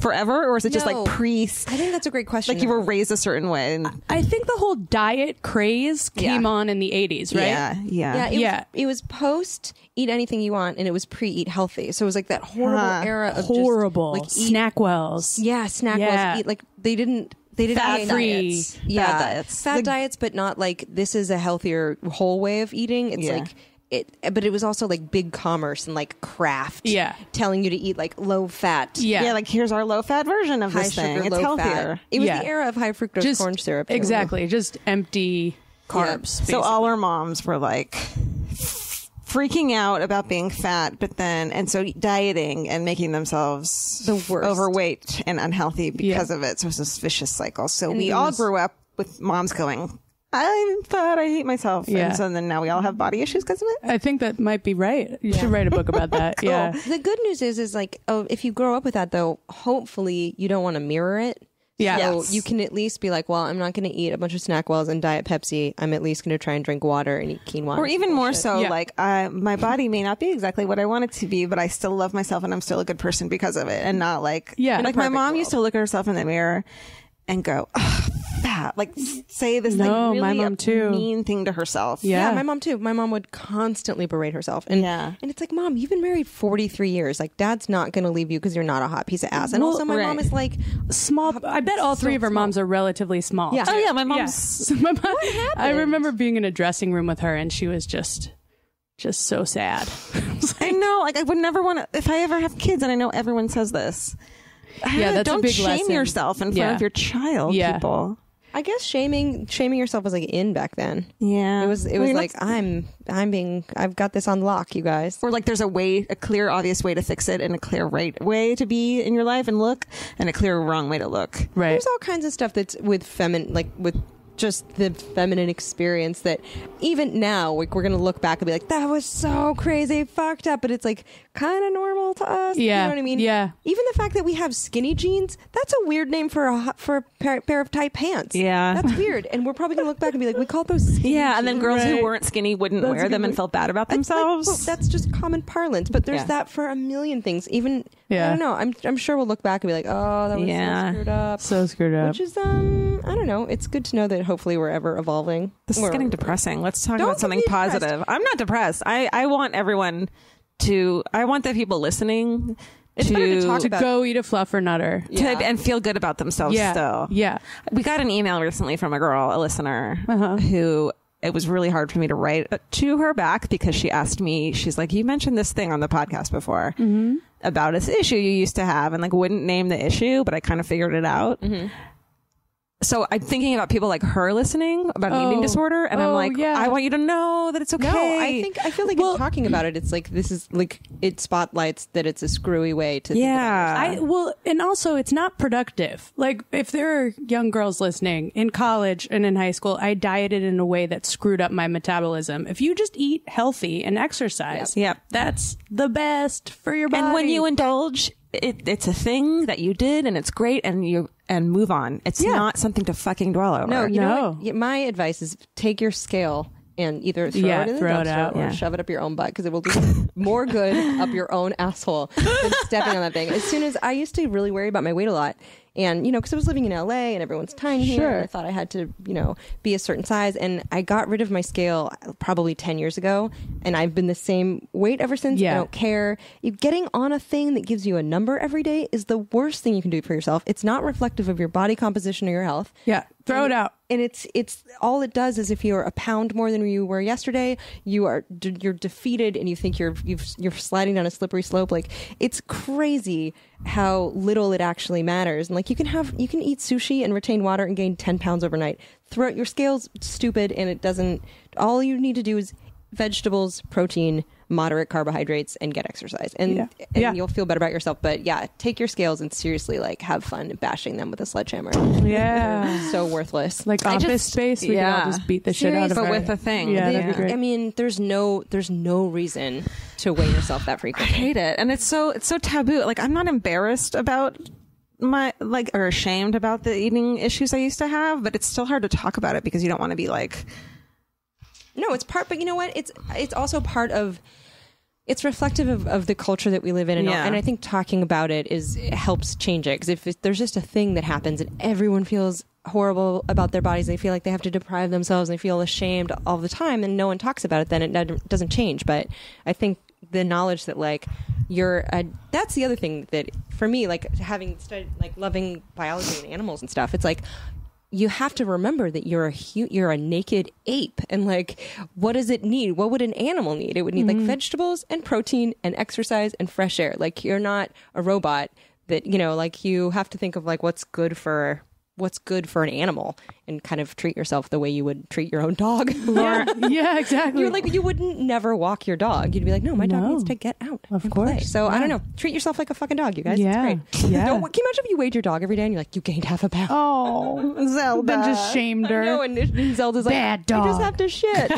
forever, or is it just
No.
like
I think that's a great question.
like you were raised a certain way? And,
I think the whole diet craze came
Yeah.
on in the 80s, right?
Yeah.
Yeah, it was post eat anything you want, and it was pre eat healthy. So it was like that horrible era of
Horrible.
just, like eat,
Snackwells.
yeah, snack
Yeah.
Eat like they didn't
Fat
eat
free.
diets.
yeah,
Fat diets.
fat diets, but not like this is a healthier whole way of eating. It's
Yeah.
like it, but it was also like big commerce and like craft,
Yeah.
telling you to eat like low fat,
Yeah.
Yeah, like here's our low fat version of
high
this
sugar,
thing. It's
low
healthier.
fat. It was
Yeah.
the era of high fructose
Just
corn syrup.
Exactly. Just empty carbs.
So all our moms were like freaking out about being fat, but then, and so dieting and making themselves
The worst.
overweight and unhealthy because of it. So it's this vicious cycle. So we all grew up with moms going, I'm fat, I hate myself.
Yeah.
And so then now we all have body issues because of it.
I think that might be right. You should write a book about that. Yeah.
The good news is like, oh, if you grow up with that though, hopefully you don't want to mirror it.
Yeah.
So
Yes.
you can at least be like, well, I'm not going to eat a bunch of snack wells and Diet Pepsi. I'm at least going to try and drink water and eat quinoa.
Or even more
Bullshit.
so,
Yeah.
like, my body may not be exactly what I want it to be, but I still love myself and I'm still a good person because of it. And not like,
Yeah.
like my
perfect
mom
world.
used to look at herself in the mirror and go, oh, fat. Like, say this
No,
like,
my
really
mom too.
mean thing to herself.
Yeah.
Yeah, my mom too. My mom would constantly berate herself. And
Yeah.
and it's like, Mom, you've been married 43 years. Like, Dad's not going to leave you because you're not a hot piece of ass. And
Well,
also, my
right.
mom is like,
Small. I bet all three of our moms are relatively small.
Yeah.
Oh, yeah. My
Yeah.
mom's.
So my mom, I remember being in a dressing room with her and she was just so sad.
I know. Like, I would never want to, if I ever have kids, and I know everyone says this.
Yeah, that's a
don't
big
shame
lesson.
yourself in front
Yeah.
of your child,
Yeah.
people.
I guess shaming yourself was like in back then.
Yeah.
It was like, I've got this on lock, you guys.
Or like there's a clear, obvious way to fix it and a clear right way to be in your life and look and a clear wrong way to look.
Right.
There's all kinds of stuff that's with with just the feminine experience that even now, like, we're going to look back and be like, that was so crazy, fucked up, but it's like kind of normal to us.
Yeah.
You know what I mean?
Yeah.
Even the fact that we have skinny jeans, that's a weird name for a pair of tight pants.
Yeah.
That's weird. And we're probably going to look back and be like, we called those skinny
Yeah, and then
jeans.
girls
Right.
who weren't skinny wouldn't
That's
wear
a
them
good
and felt bad about
It's like,
themselves.
well, that's just common parlance, but there's
Yeah.
that for a million things. Even
Yeah.
I don't know. I'm sure we'll look back and be like, oh, that was
Yeah.
so screwed up.
So screwed up.
Which is I don't know. It's good to know that hopefully we're ever evolving.
This is
Or-
getting depressing. Let's talk
Don't
about
get
something
me depressed.
positive. I'm not depressed. I want everyone I want the people listening
It's better to talk
to
about.
go eat a fluffer nutter.
Yeah.
and feel good about themselves
Yeah.
still.
Yeah.
We got an email recently from a girl, a listener,
Uh-huh.
who it was really hard for me to write to her back because she asked me, she's like, you mentioned this thing on the podcast before about this issue you used to have, and like wouldn't name the issue, but I kind of figured it out. So I'm thinking about people like her listening about an eating
Oh.
disorder, and I'm
Oh,
like,
yeah.
I want you to know that it's okay.
No, I feel like in talking about it, it's like this is like it spotlights that it's a screwy way to.
Yeah.
And also it's not productive. Like if there are young girls listening in college and in high school, I dieted in a way that screwed up my metabolism. If you just eat healthy and exercise,
Yep.
that's the best for your body.
And when you indulge, it's a thing that you did, and it's great, and move on. It's
Yeah.
not something to fucking dwell over.
No, you know
No.
what? My advice is take your scale and either throw
Yeah,
it in the
throw it
dumpster
out.
or
Yeah.
shove it up your own butt because it will do more good up your own asshole than stepping on that thing. As soon as I used to really worry about my weight a lot. And, because I was living in LA and everyone's tiny here.
Sure.
And I thought I had to, be a certain size. And I got rid of my scale probably 10 years ago. And I've been the same weight ever since.
Yeah.
I don't care. Getting on a thing that gives you a number every day is the worst thing you can do for yourself. It's not reflective of your body composition or your health.
Yeah. Throw it out.
And it's all it does is if you're a pound more than you were yesterday, you're defeated and you think you're sliding down a slippery slope. Like, it's crazy how little it actually matters. And like you can eat sushi and retain water and gain 10 pounds overnight. Your scale's stupid and it doesn't. All you need to do is vegetables, protein, moderate carbohydrates, and get exercise, and
Yeah.
you'll feel better about yourself. But yeah, take your scales and seriously like have fun bashing them with a sledgehammer.
Yeah.
So worthless.
Like Office Space, we can all just beat the shit out of
But
her.
with a thing.
Yeah,
Yeah.
that'd be great.
I mean, there's no reason to weigh yourself that
I
frequently.
hate it, and it's so taboo. Like, I'm not embarrassed about my or ashamed about the eating issues I used to have, but it's still hard to talk about it because you don't want to be like,
No, it's part, but you know what? It's also part of. It's reflective of the culture that we live in, and I think talking about it helps change it. Because if there's just a thing that happens and everyone feels horrible about their bodies, they feel like they have to deprive themselves, and they feel ashamed all the time, and no one talks about it, then it doesn't change. But I think the knowledge that like that's the other thing that for me, like having studied, like loving biology and animals and stuff, it's like you have to remember that you're a naked ape, and like, what does it need? What would an animal need? It would need like vegetables and protein and exercise and fresh air. Like, you're not a robot that, like, you have to think of like what's good for what's good for an animal and kind of treat yourself the way you would treat your own dog.
Yeah, exactly.
You're like, you wouldn't never walk your dog. You'd be like, no, my dog needs to get out.
Of
and
course.
play. So I don't know. Treat yourself like a fucking dog, you guys.
Yeah.
It's great.
Yeah.
Can you imagine if you weighed your dog every day and you're like, you gained half a pound?
Oh,
Zelda.
then just shamed her.
I know, and Zelda's like,
Bad
I
dog.
just have to shit.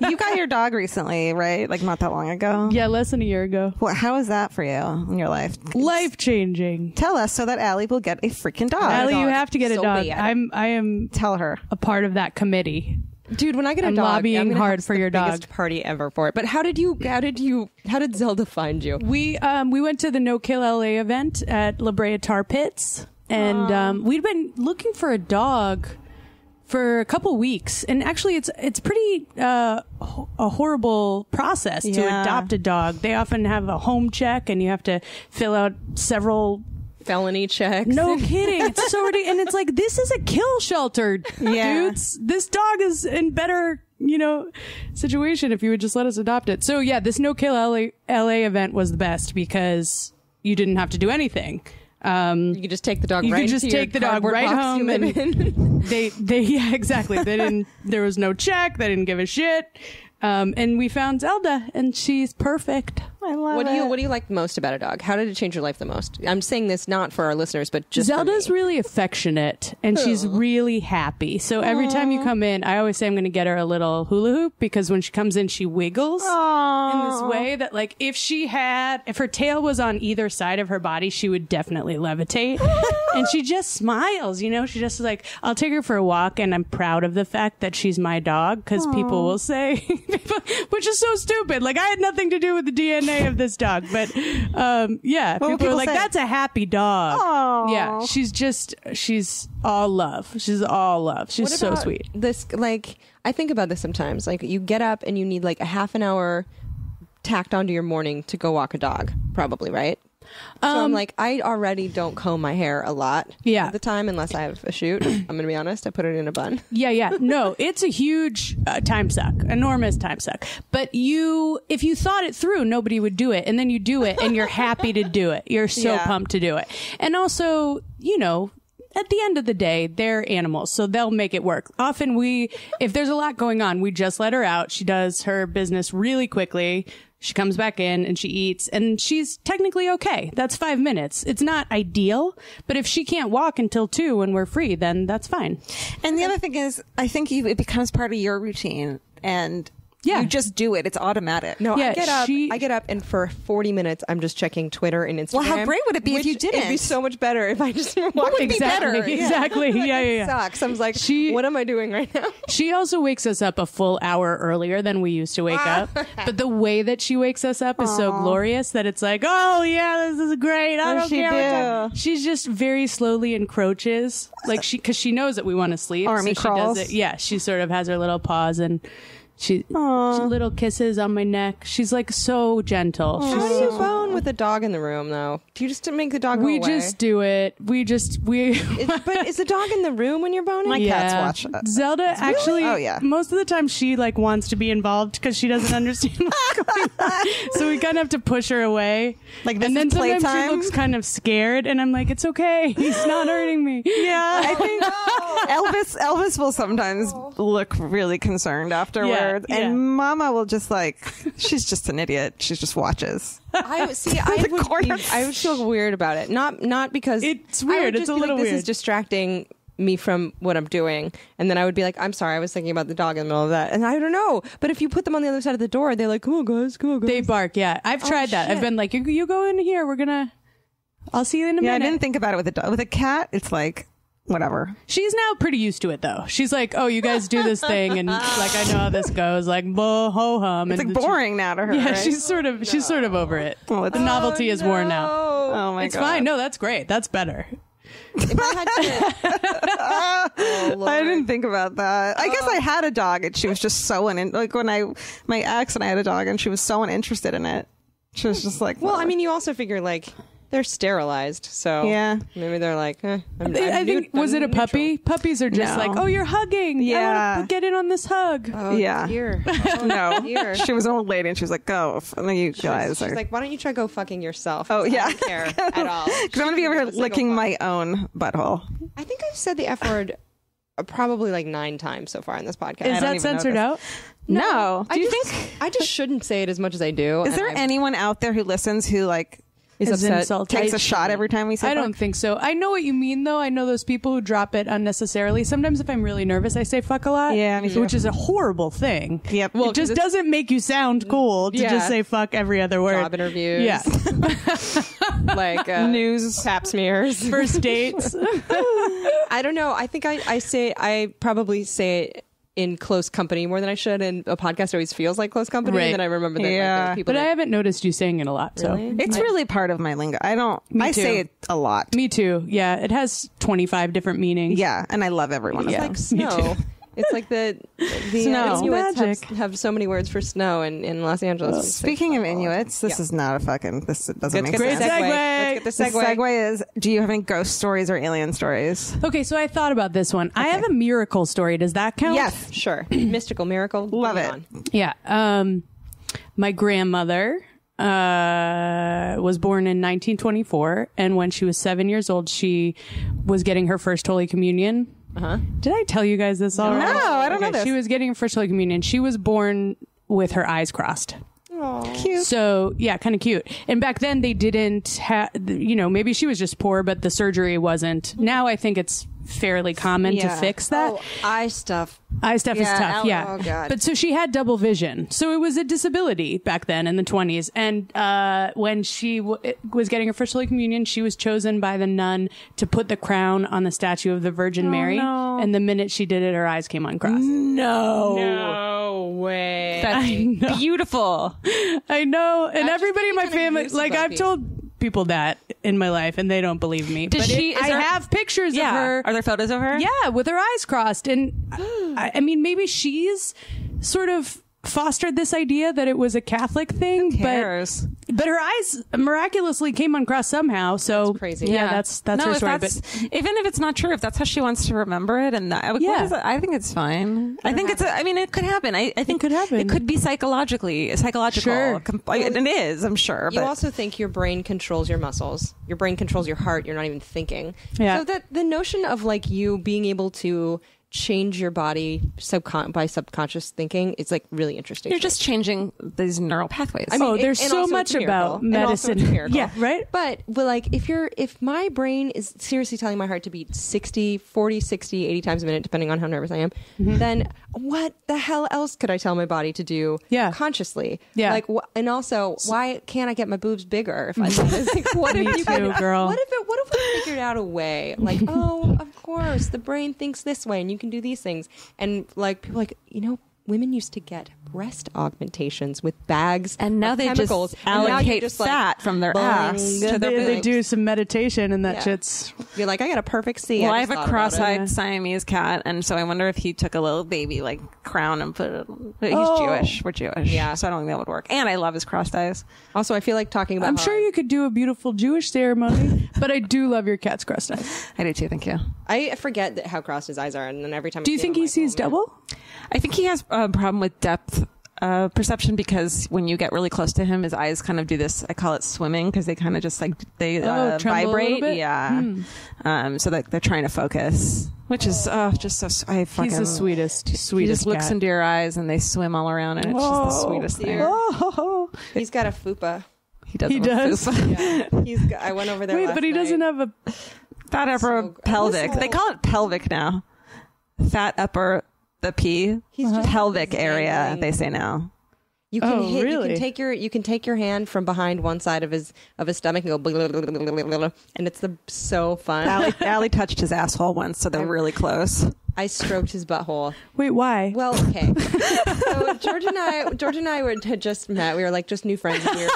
You got your dog recently, right? Like not that long ago.
Yeah, less than a year ago.
Well, how was that for you in your life?
Life changing.
Tell us so that Alie will get a freaking dog.
Alie, you
dog.
have to get a
So
dog.
bad.
I am
Tell her.
a part of that committee.
Dude, when I get a
I'm
dog,
lobbying
I'm gonna
hard
have
for
the
your dog.
biggest party ever for it. But how did Zelda find you?
We went to the No Kill LA event at La Brea Tar Pits, and we'd been looking for a dog for a couple weeks. And actually, it's pretty a horrible process to
Yeah.
adopt a dog. They often have a home check, and you have to fill out several.
Felony checks.
No kidding. It's so ridiculous. And it's like, this is a kill shelter, dudes. This dog is in better, situation if you would just let us adopt it. So yeah, this No Kill LA event was the best because you didn't have to do anything.
You could just take the dog
You
right
could just
into your
take the dog
cardboard
right
box
home
you live
and
in.
they yeah, exactly. There was no check. They didn't give a shit. And we found Zelda, and she's perfect.
I love
What do you like most about a dog? How did it change your life the most? I'm saying this not for our listeners, but just for
Zelda's
me.
really affectionate, and she's really happy. So every time you come in, I always say I'm going to get her a little hula hoop, because when she comes in, she wiggles in this way that, like, if her tail was on either side of her body, she would definitely levitate. And she just smiles, she just is like, I'll take her for a walk, and I'm proud of the fact that she's my dog, because people will say, which is so stupid. Like, I had nothing to do with the DNA of this dog, but yeah,
What will
people are
people
like,
say?
that's a happy dog.
Aw.
Yeah, she's all love. She's all love. She's
What
so
about
sweet.
This, like, I think about this sometimes. Like, you get up and you need like a half an hour tacked onto your morning to go walk a dog, probably, right? So I'm like, I already don't comb my hair a lot of the time unless I have a shoot. I'm going to be honest. I put it in a bun.
Yeah. No, it's a huge time suck, enormous time suck. But if you thought it through, nobody would do it. And then you do it and you're happy to do it. You're so pumped to do it. And also, at the end of the day, they're animals, so they'll make it work. Often if there's a lot going on, we just let her out. She does her business really quickly. She comes back in and she eats, and she's technically okay. That's 5 minutes. It's not ideal, but if she can't walk until 2 when we're free, then that's fine.
And the other thing is, I think it becomes part of your routine, and
Yeah.
you just do it. It's automatic.
No,
Yeah,
I get up and for 40 minutes I'm just checking Twitter and Instagram.
Well, how great would it be if you didn't?
It'd be so much better if I just walked.
would be
Exactly.
better? Yeah.
Exactly. Yeah.
Sucks. I was like,
She-
what am I doing right now?
She also wakes us up a full hour earlier than we used to wake up. But the way that she wakes us up is so glorious that it's like, oh yeah, this is great. I
What
don't
does she
care. what
do?
time. She's just very slowly encroaches, like because she knows that we want to sleep.
Army
so
crawls.
She does it. Yeah, she sort of has her little paws and she little kisses on my neck. She's like so gentle. She's
How do you bone with a dog in the room, though? Do you just make the dog go
we
away?
just do it. We
But is the dog in the room when you're boning?
My cats watch it.
Zelda actually,
Oh, yeah.
most of the time she like wants to be involved because she doesn't understand what's going on. So we kind of have to push her away.
Like, this
and then
is
sometimes
playtime?
she looks kind of scared, and I'm like, it's okay. He's not hurting me.
Yeah, I think Elvis will sometimes look really concerned afterwards,
Yeah.
and Mama will just she's just an idiot. She just watches.
I would feel weird about it. Not because
It's
I
weird.
would
It's
just
a
be
little
like, This
weird.
is distracting me from what I'm doing, and then I would be like, I'm sorry, I was thinking about the dog in the middle of that, and I don't know. But if you put them on the other side of the door, they're like, come on guys.
They bark. Yeah, I've tried that.
shit.
I've been like, you go in here. I'll see you in a
Yeah, I
minute.
didn't think about it with a dog. With a cat, it's like whatever.
She's now pretty used to it though. She's like, oh, you guys do this thing, and like I know how this goes. Like bo ho hum.
It's
and
like boring now to her.
Yeah,
right?
she's sort of over it.
Oh,
The novelty is worn now.
Oh my
It's
god,
fine. No, that's great. That's better.
If I had to,
I didn't think about that. I guess I had a dog, and she was just so like when my ex and I had a dog, and she was so uninterested in it. She was just like,
well, I mean, you also figure like they're sterilized, so
Yeah.
maybe they're like,
I think, was it a puppy? Puppies are just
No.
like, oh, you're hugging.
Yeah.
I want to get in on this hug.
Oh,
Yeah.
dear. Oh,
No,
dear.
she was an old lady, and she was like, "Go, you guys."
She's
are
like, why don't you try go fucking yourself?
Oh, yeah.
I don't care at all.
Because I'm gonna be over here
Just like,
licking
go
my own butthole.
I think I've said the F word probably like 9 times so far in this podcast.
Is
don't
that
even
censored
know
out?
No. Do you think?
I just shouldn't say it as much as I do?
Is
and
there
I've-
anyone out there who listens who like
is
Is
upset?
insulted?
takes a shot every time we say?
I don't think so. I know what you mean, though. I know those people who drop it unnecessarily. Sometimes, if I'm really nervous, I say "fuck" a lot.
Yeah, me too.
which is a horrible thing.
Yep.
Well, it just doesn't make you sound cool to
Yeah.
just say "fuck" every other word.
Job interviews.
Yeah,
Like
News.
pap smears.
first dates.
I don't know. I think I probably say it in close company more than I should, and a podcast always feels like close company.
Right.
And then I remember that
Yeah.
like, there's people
But I
that,
haven't noticed you saying it a lot. So
Really?
It's really part of my lingo. I
too.
say it a lot.
me too. Yeah, it has 25 different meanings.
Yeah, and I love every one of
it's
them.
like snow. It's like the
Snow.
Inuits
Magic.
have so many words for snow in Los Angeles.
Speaking of Inuits, this is not a fucking. This doesn't make
Great
sense.
segue.
Let's get the
The
segue.
segue is: do you have any ghost stories or alien stories?
Okay, so I thought about this one. I have a miracle story. Does that count?
Yes.
Sure. Mystical miracle.
Love
Bring
it.
on.
Yeah. My grandmother was born in 1924, and when she was 7 years old, she was getting her first Holy Communion. Did I tell you guys this already?
No, I don't know this.
She was getting her first Holy Communion. She was born with her eyes crossed.
Cute.
So yeah, kind of cute. And back then they didn't have, maybe she was just poor, but the surgery wasn't. Now I think it's fairly common to
Yeah.
fix that.
Oh, eye stuff.
Eye stuff is
Yeah,
tough, yeah.
oh, God.
But so she had double vision. So it was a disability back then in the 20s. And when she was getting her first Holy Communion, she was chosen by the nun to put the crown on the statue of the Virgin Mary.
no.
And the minute she did it, her eyes came uncrossed.
No way.
That's beautiful.
I know. And
That
everybody in
just
my
makes me kinda
family,
goosebumps.
like I've told people that in my life and they don't believe me.
Does
But
she- is
I
there-
have pictures of her.
Are there photos of her?
Yeah, with her eyes crossed. And I mean, maybe she's sort of fostered this idea that it was a Catholic thing,
Cares.
but her eyes miraculously came uncrossed somehow. So
That's crazy.
Yeah, that's
no,
her
if
story.
that's, even if it's not true, if that's how she wants to remember it, and that, what
Yeah.
is it? I think it's fine. I think it's. I mean, it could happen. I think
could happen.
It could be psychological.
Sure.
And it is. I'm sure.
You
But
also think your brain controls your muscles. Your brain controls your heart. You're not even thinking.
Yeah.
So that the notion of like you being able to change your body by subconscious thinking, it's like really interesting.
you're
to me.
just changing these neural pathways.
I mean,
Oh, there's
and
so
also
much
it's a miracle.
about
And also it's a
medicine.
miracle.
Yeah, right?
But like if my brain is seriously telling my heart to beat 60, 40, 60, 80 times a minute, depending on how nervous I am, then what the hell else could I tell my body to do
Yeah.
consciously?
Yeah.
Like, and also, why can't I get my boobs bigger if I like, what if
Me
you
too,
could,
girl.
What if we figured out a way? Like, oh, of course, the brain thinks this way and you can do these things. And like people like, women used to get breast augmentations with bags
and now
of
they
chemicals.
just
And now you're
allocate
just like,
fat from their
boing,
ass to their
They
boobs.
do some meditation and that
Yeah.
shit's.
You're like, I got a perfect C.
Well, I
just
have a
thought about it.
cross-eyed Siamese cat, and so I wonder if he took a little baby like crown and put it. But he's Jewish. We're Jewish,
Yeah.
So I don't think that would work. And I love his crossed eyes.
Also, I feel like talking about.
I'm
how
sure you could do a beautiful Jewish ceremony, but I do love your cat's crossed eyes.
I do too. Thank you.
I forget how crossed his eyes are, and then every time.
Do you think he sees double?
I think he has a problem with depth perception because when you get really close to him, his eyes kind of do this. I call it swimming because they kind of just like they
tremble a little
vibrate.
bit?
Yeah. So that they're trying to focus, which is just so. I fucking.
He's the sweetest
He just looks
cat.
into your eyes and they swim all around, and it's just the sweetest thing.
dear.
Oh,
He's got a fupa.
He does.
He
have a
does?
fupa.
I went over there.
wait,
last
but he doesn't
night.
have a.
Fat upper
So-
pelvic.
this
They
whole-
call it pelvic now. Fat upper the P.
He's just
pelvic area.
dangling.
They say now.
You can
Oh,
hit.
really?
You can take your hand from behind one side of his stomach and go, blah, blah, blah, blah, blah, blah, blah, and it's so fun.
Allie touched his asshole once, so they're really close.
I stroked his butthole.
Wait, why?
Well, okay. So George and I had just met. We were like just new friends. We were,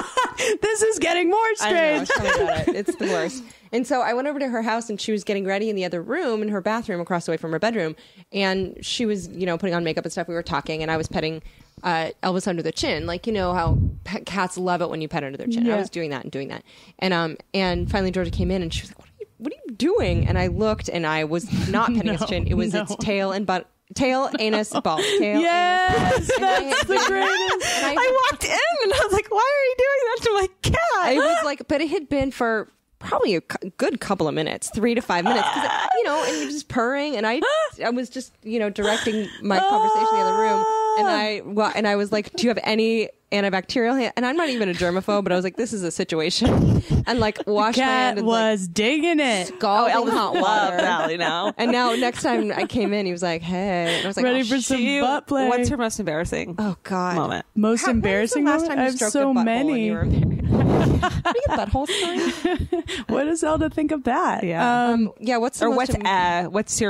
This is getting more
I know.
strange.
Tell me about it. It's the worst. And so I went over to her house, and she was getting ready in the other room, in her bathroom, across the way from her bedroom. And she was, putting on makeup and stuff. We were talking, and I was petting Elvis under the chin, like, you know how cats love it when you pet under their chin.
Yeah.
I was doing that and doing that, and finally Georgia came in and she was like, what are you doing? And I looked and I was not petting its chin. It was its tail and butt. Tail, anus, balls. Tail,
Yes,
anus.
that's the greatest.
And
I walked in and I was like, why are you doing that to my cat?
it was like, but it had been for probably a good couple of minutes, 3 to 5 minutes, because you know, and you're just purring, and I was just, you know, directing my conversation in the other room, and I was like, do you have any antibacterial hand? And I'm not even a germaphobe, but I was like, this is a situation, and like wash my hand
Cat
and
was digging it.
scalding hot water.
Loves Alie now.
And now next time I came in, he was like, hey, and I was like,
Ready
oh,
for some
She-
butt play.
What's her most embarrassing
oh god,
moment?
most embarrassing
When was the
moment?
last time
I
you
have
stroked
so
a butthole
many.
when you were married? What do you get butthole sign?
What does Zelda think of that?
Yeah.
Yeah, what's the
Or
most
what's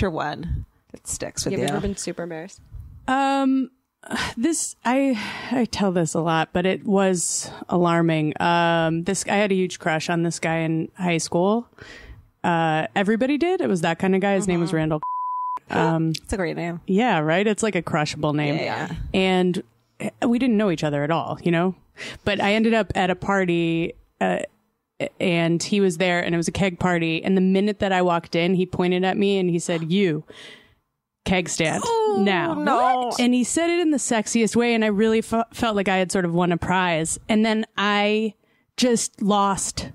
your one that sticks with
Have you
you?
ever been super embarrassed?
This I tell this a lot, but it was alarming. I had a huge crush on this guy in high school. Everybody did. It was that kind of guy. His name was Randall.
It's a great name.
Yeah, right. It's like a crushable name.
Yeah.
And we didn't know each other at all, you know. But I ended up at a party, and he was there, and it was a keg party. And the minute that I walked in, he pointed at me and he said, "You." Keg stand now.
no.
And he said it in the sexiest way, and I really felt like I had sort of won a prize. And then I just lost,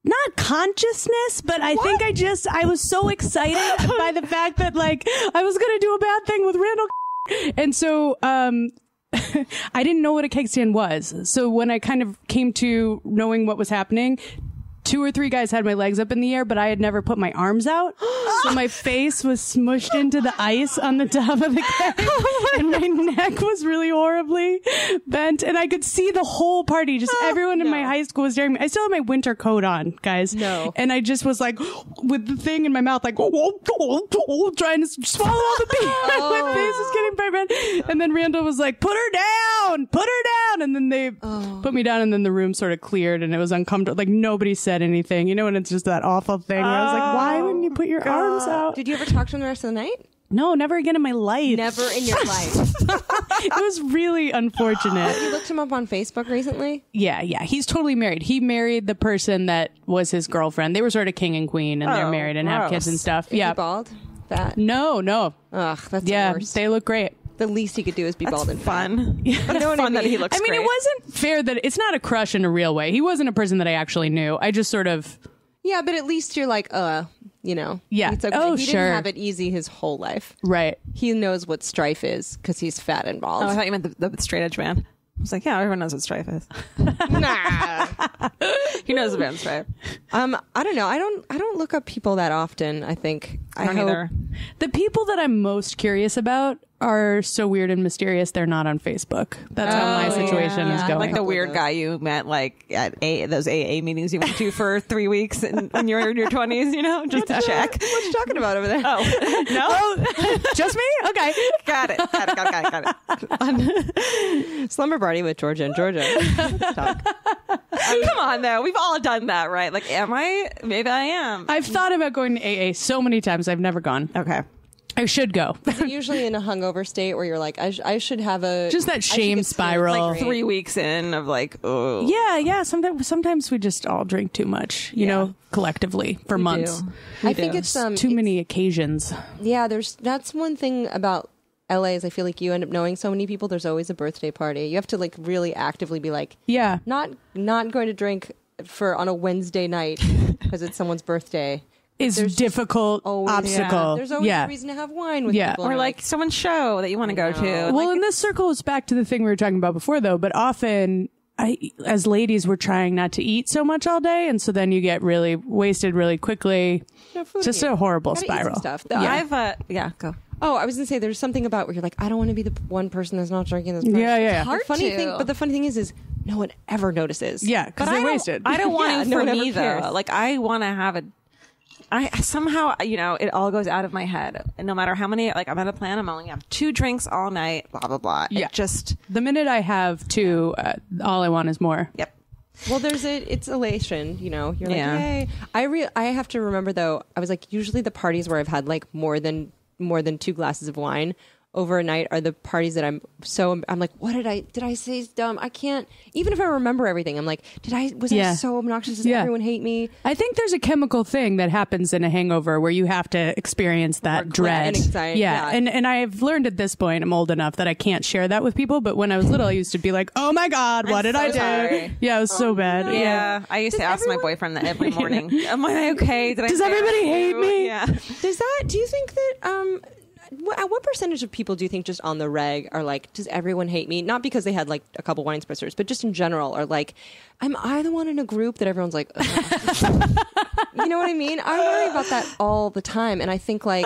not consciousness, but I think I was so excited by the fact that like I was going to do a bad thing with Randall. And so, I didn't know what a keg stand was. So when I kind of came to knowing what was happening, 2 or 3 guys had my legs up in the air, but I had never put my arms out. So my face was smushed into the ice on the top of the keg. And my neck was really horribly bent. And I could see the whole party. Just everyone in my high school was staring at me. I still had my winter coat on, guys.
No.
And I just was like, with the thing in my mouth, like, trying to swallow all the beer. My face was getting bright red. And then Randall was like, put her down. And then they put me down, and then the room sort of cleared, and it was uncomfortable. Like nobody said anything, you know, and it's just that awful thing where I was like, why wouldn't you put your arms out?
Did you ever talk to him the rest of the night?
No, never again in my life.
Never in your life.
It was really unfortunate.
You looked him up on Facebook recently?
Yeah. He's totally married. He married the person that was his girlfriend. They were sort of king and queen, and they're married and have kids and stuff.
Is he
Yeah.
bald? That.
No.
Ugh, that's
Yeah,
the worst.
they look great.
The least he could do is be bald and fat.
Fun.
You know what I
Fun that
mean?
he looks
I mean,
great.
it wasn't fair that it's not a crush in a real way. He wasn't a person that I actually knew. I just sort of.
Yeah, but at least you're like, you know.
Yeah.
It's okay.
Oh,
he
sure.
didn't have it easy his whole life.
Right.
He knows what strife is because he's fat and bald.
Oh, I thought you meant the straight edge man. I was like, yeah, everyone knows what Strife is.
Nah.
He knows the band Strife.
I don't know. I don't look up people that often, I think.
I don't
hope-
either.
The people that I'm most curious about are so weird and mysterious they're not on Facebook. That's how my situation is going.
Like the weird guy you met like at those AA meetings you went to for 3 weeks when you were in your 20s, you know, just to check.
What you talking about over there?
Oh, no?
Oh, just me? Okay.
Got it.
Slumber party with Georgia and Georgia. Let's talk.
Come on, though. We've all done that, right? Like, am I? Maybe I am.
I've thought about going to AA so many times. I've never gone.
Okay.
I should go.
Is it usually in a hungover state where you're like, I should have a
Just that
I should
shame
get
spiral.
like
3 weeks in of like, oh.
Yeah. Sometimes we just all drink too much, you know, collectively for months.
I think it's
Too many occasions.
Yeah, that's one thing about LA is I feel like you end up knowing so many people. There's always a birthday party. You have to like really actively be like,
Yeah.
not going to drink on a Wednesday night because it's someone's birthday.
Is difficult obstacle.
There's always a reason to have wine with
Yeah.
people.
Or
and
like someone's show that you want to go to.
Well,
Like,
and this circles back to the thing we were talking about before, though. But often, as ladies, we're trying not to eat so much all day, and so then you get really wasted really quickly.
no food
Just
here.
a horrible
Gotta eat some
spiral.
stuff.
I've go.
Oh, I was gonna say there's something about where you're like, I don't want to be the one person that's not drinking this.
Yeah.
The funny thing is no one ever notices.
Yeah, because
But
they're wasted.
I don't want
Yeah,
it
no
for
one
me
ever cares.
though. Like I want to have I somehow, you know, it all goes out of my head. And no matter how many, like I'm at a plan, I'm only have 2 drinks all night, blah, blah, blah.
Yeah.
It just,
The minute I have two, all I want is more.
yep.
Well, it's elation, you know. You're like,
Yeah.
hey. I have to remember though. I was like, usually the parties where I've had like more than 2 glasses of wine over a night are the parties that I'm like, what did I say dumb? I can't, even if I remember everything, I'm like, was I so obnoxious? Does everyone hate me?
I think there's a chemical thing that happens in a hangover where you have to experience that dread
and anxiety.
Yeah. And I've learned at this point, I'm old enough that I can't share that with people. But when I was little, I used to be like, oh my God, what did I do?
Sorry.
Yeah, it was so bad.
No.
Yeah, I used to ask my boyfriend that every morning. Am I okay?
Does everybody hate me?
Yeah.
Do you think that, what percentage of people do you think just on the reg are like, does everyone hate me? Not because they had like a couple wine spritzers, but just in general are like, am I the one in a group that everyone's like, you know what I mean? I worry about that all the time. And I think like,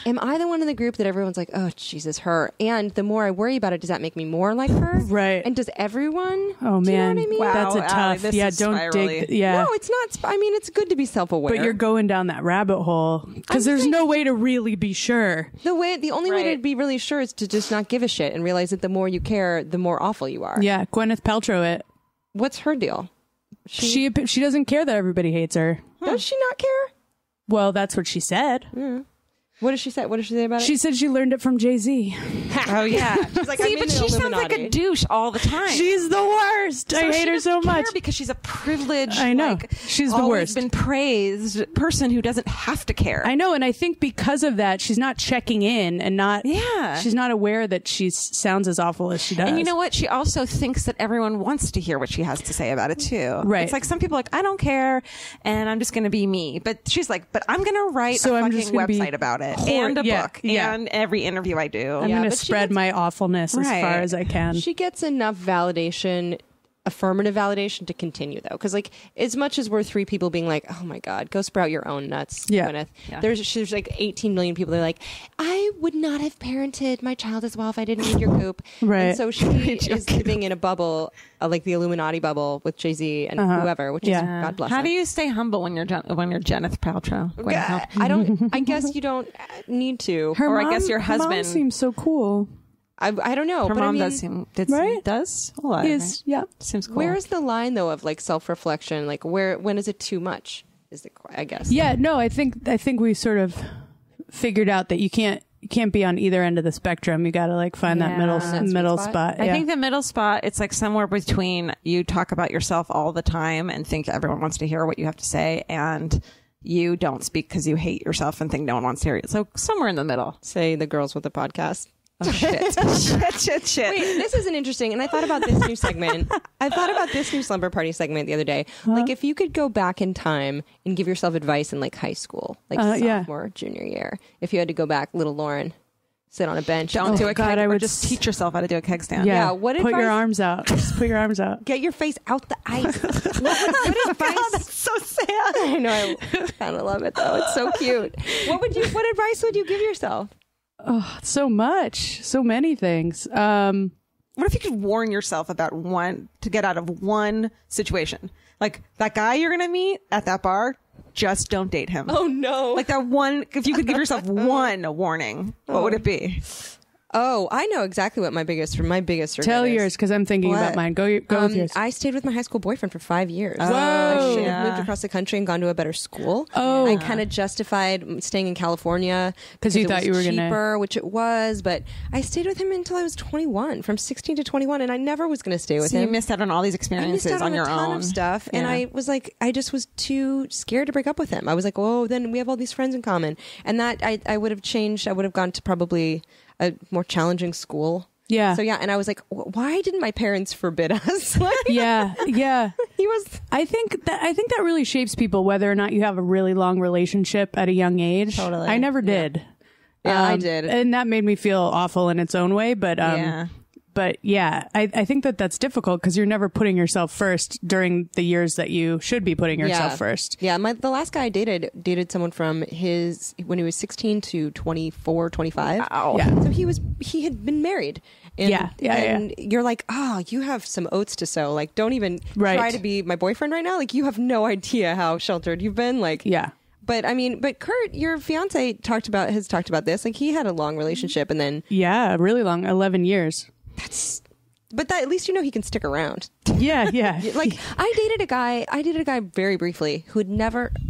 am I the one in the group that everyone's like, oh, Jesus, her. And the more I worry about it, does that make me more like her?
Right.
And does everyone?
Oh, man.
Do you know what I mean?
Wow.
That's a
Alie,
tough.
this
Yeah,
is
don't
spirally.
dig. Yeah.
No, it's not. I mean, it's good to be self-aware.
But you're going down that rabbit hole because there's no way to really be sure.
The only way to
Right.
be really sure is to just not give a shit and realize that the more you care, the more awful you are.
Yeah, Gwyneth Paltrow it.
What's her deal?
She doesn't care that everybody hates her.
Does she not care?
Well, that's what she said.
What did she say? What did she say about it?
She said she learned it from Jay-Z.
Oh yeah.
She's like,
See,
I'm in
but
the
she sounds like a
Illuminati.
douche all the time.
She's the worst. I hate
she
her so
doesn't care
much.
because she's a privileged.
I know.
Like,
She's the
always
worst.
been praised person who doesn't have to care.
I know, and I think because of that, she's not checking in and not.
Yeah.
She's not aware that she sounds as awful as she does.
And you know what? She also thinks that everyone wants to hear what she has to say about it too.
Right.
It's like some people are like, I don't care, and I'm just going to be me. But she's like, but I'm going to write
So
a
I'm
fucking
just gonna be
website about it and a
yeah,
book
yeah.
and every interview I do.
I'm
Yeah,
going to
but she
spread
gets-
my awfulness as
Right.
far as I can.
She gets enough validation, affirmative validation, to continue though. Because like, as much as we're three people being like, oh my God, go sprout your own nuts,
Yeah.
Gwyneth.
Yeah.
There's like 18 million people that are like, I would not have parented my child as well if I didn't read your coop.
Right.
And so she is living in a bubble, like the Illuminati bubble with Jay-Z and whoever, which
Yeah.
is God bless
How
her.
do you stay humble when you're Gwyneth Paltrow? Gwyneth Paltrow?
I don't. I guess you don't need to.
Or I guess your
her mom
husband-
seems so cool.
I don't know.
Her
but
mom
I mean,
does seem
Right?
does a lot.
Is yeah.
Seems cool.
Where is the line though of like self-reflection? Like when is it too much? Is the I guess.
Yeah, no, I think we sort of figured out that you can't be on either end of the spectrum. You got to like find that
Yeah.
middle
That sweet
spot.
spot.
I
Yeah.
think the middle spot, it's like somewhere between you talk about yourself all the time and think everyone wants to hear what you have to say, and you don't speak because you hate yourself and think no one wants to hear it. So somewhere in the middle.
Say the girls with the podcast.
Oh, shit. shit.
Wait, this is an interesting, and I thought about this new segment. I thought about this new slumber party segment the other day. Like, if you could go back in time and give yourself advice in like high school, like
yeah.
sophomore, junior year, if you had to go back, little Lauren, sit on a bench,
Don't do
Oh,
a
God,
keg,
I
or
would
just
s-
teach yourself how to do a keg stand.
Yeah.
Yeah, what
put your
advice-
arms out. Just put your arms out.
get your face out the ice. What advice?
That's so sad.
I know, I kind of love it though. It's so cute. What advice would you give yourself?
So much, so many things.
What if you could warn yourself about to get out of one situation? Like that guy you're going to meet at that bar, just don't date him.
Oh no.
Like that one, if you could give yourself one warning, what would it be?
Oh, I know exactly what my biggest regret
Tell
is.
yours because I'm thinking about
What?
mine. Go with yours.
I stayed with my high school boyfriend for 5 years.
Whoa.
I should have
Yeah.
moved across the country and gone to a better school.
Oh.
I kind of justified staying in California
'Cause you
it
thought
was
you were gonna-
cheaper, which it was. But I stayed with him until I was 21, from 16 to 21, and I never was going to stay with
So you
him.
missed out on all these
I missed
experiences
out
on your
a ton
own
of stuff, and
Yeah.
I was like, I just was too scared to break up with him. I was like, oh, then we have all these friends in common, and that I would have changed. I would have gone to probably a more challenging school.
Yeah.
So yeah, and I was like, why didn't my parents forbid us? Like,
yeah.
he was.
I think that really shapes people, whether or not you have a really long relationship at a young age.
Totally.
I never did.
Yeah, I did.
And that made me feel awful in its own way. But
Yeah.
but yeah, I think that's difficult because you're never putting yourself first during the years that you should be putting yourself first.
Yeah, the last guy I dated someone from when he was 16 to 24, 25.
Wow.
Yeah.
So he had been married. And,
Yeah.
and you're like, oh, you have some oats to sow. Like, don't even
Right.
try to be my boyfriend right now. Like, you have no idea how sheltered you've been. Like,
Yeah.
But I mean, Kurt, your fiance has talked about this. Like, he had a long relationship, and then
Yeah. Really long, 11 years.
but that at least he can stick around.
Yeah.
Like I dated a guy very briefly who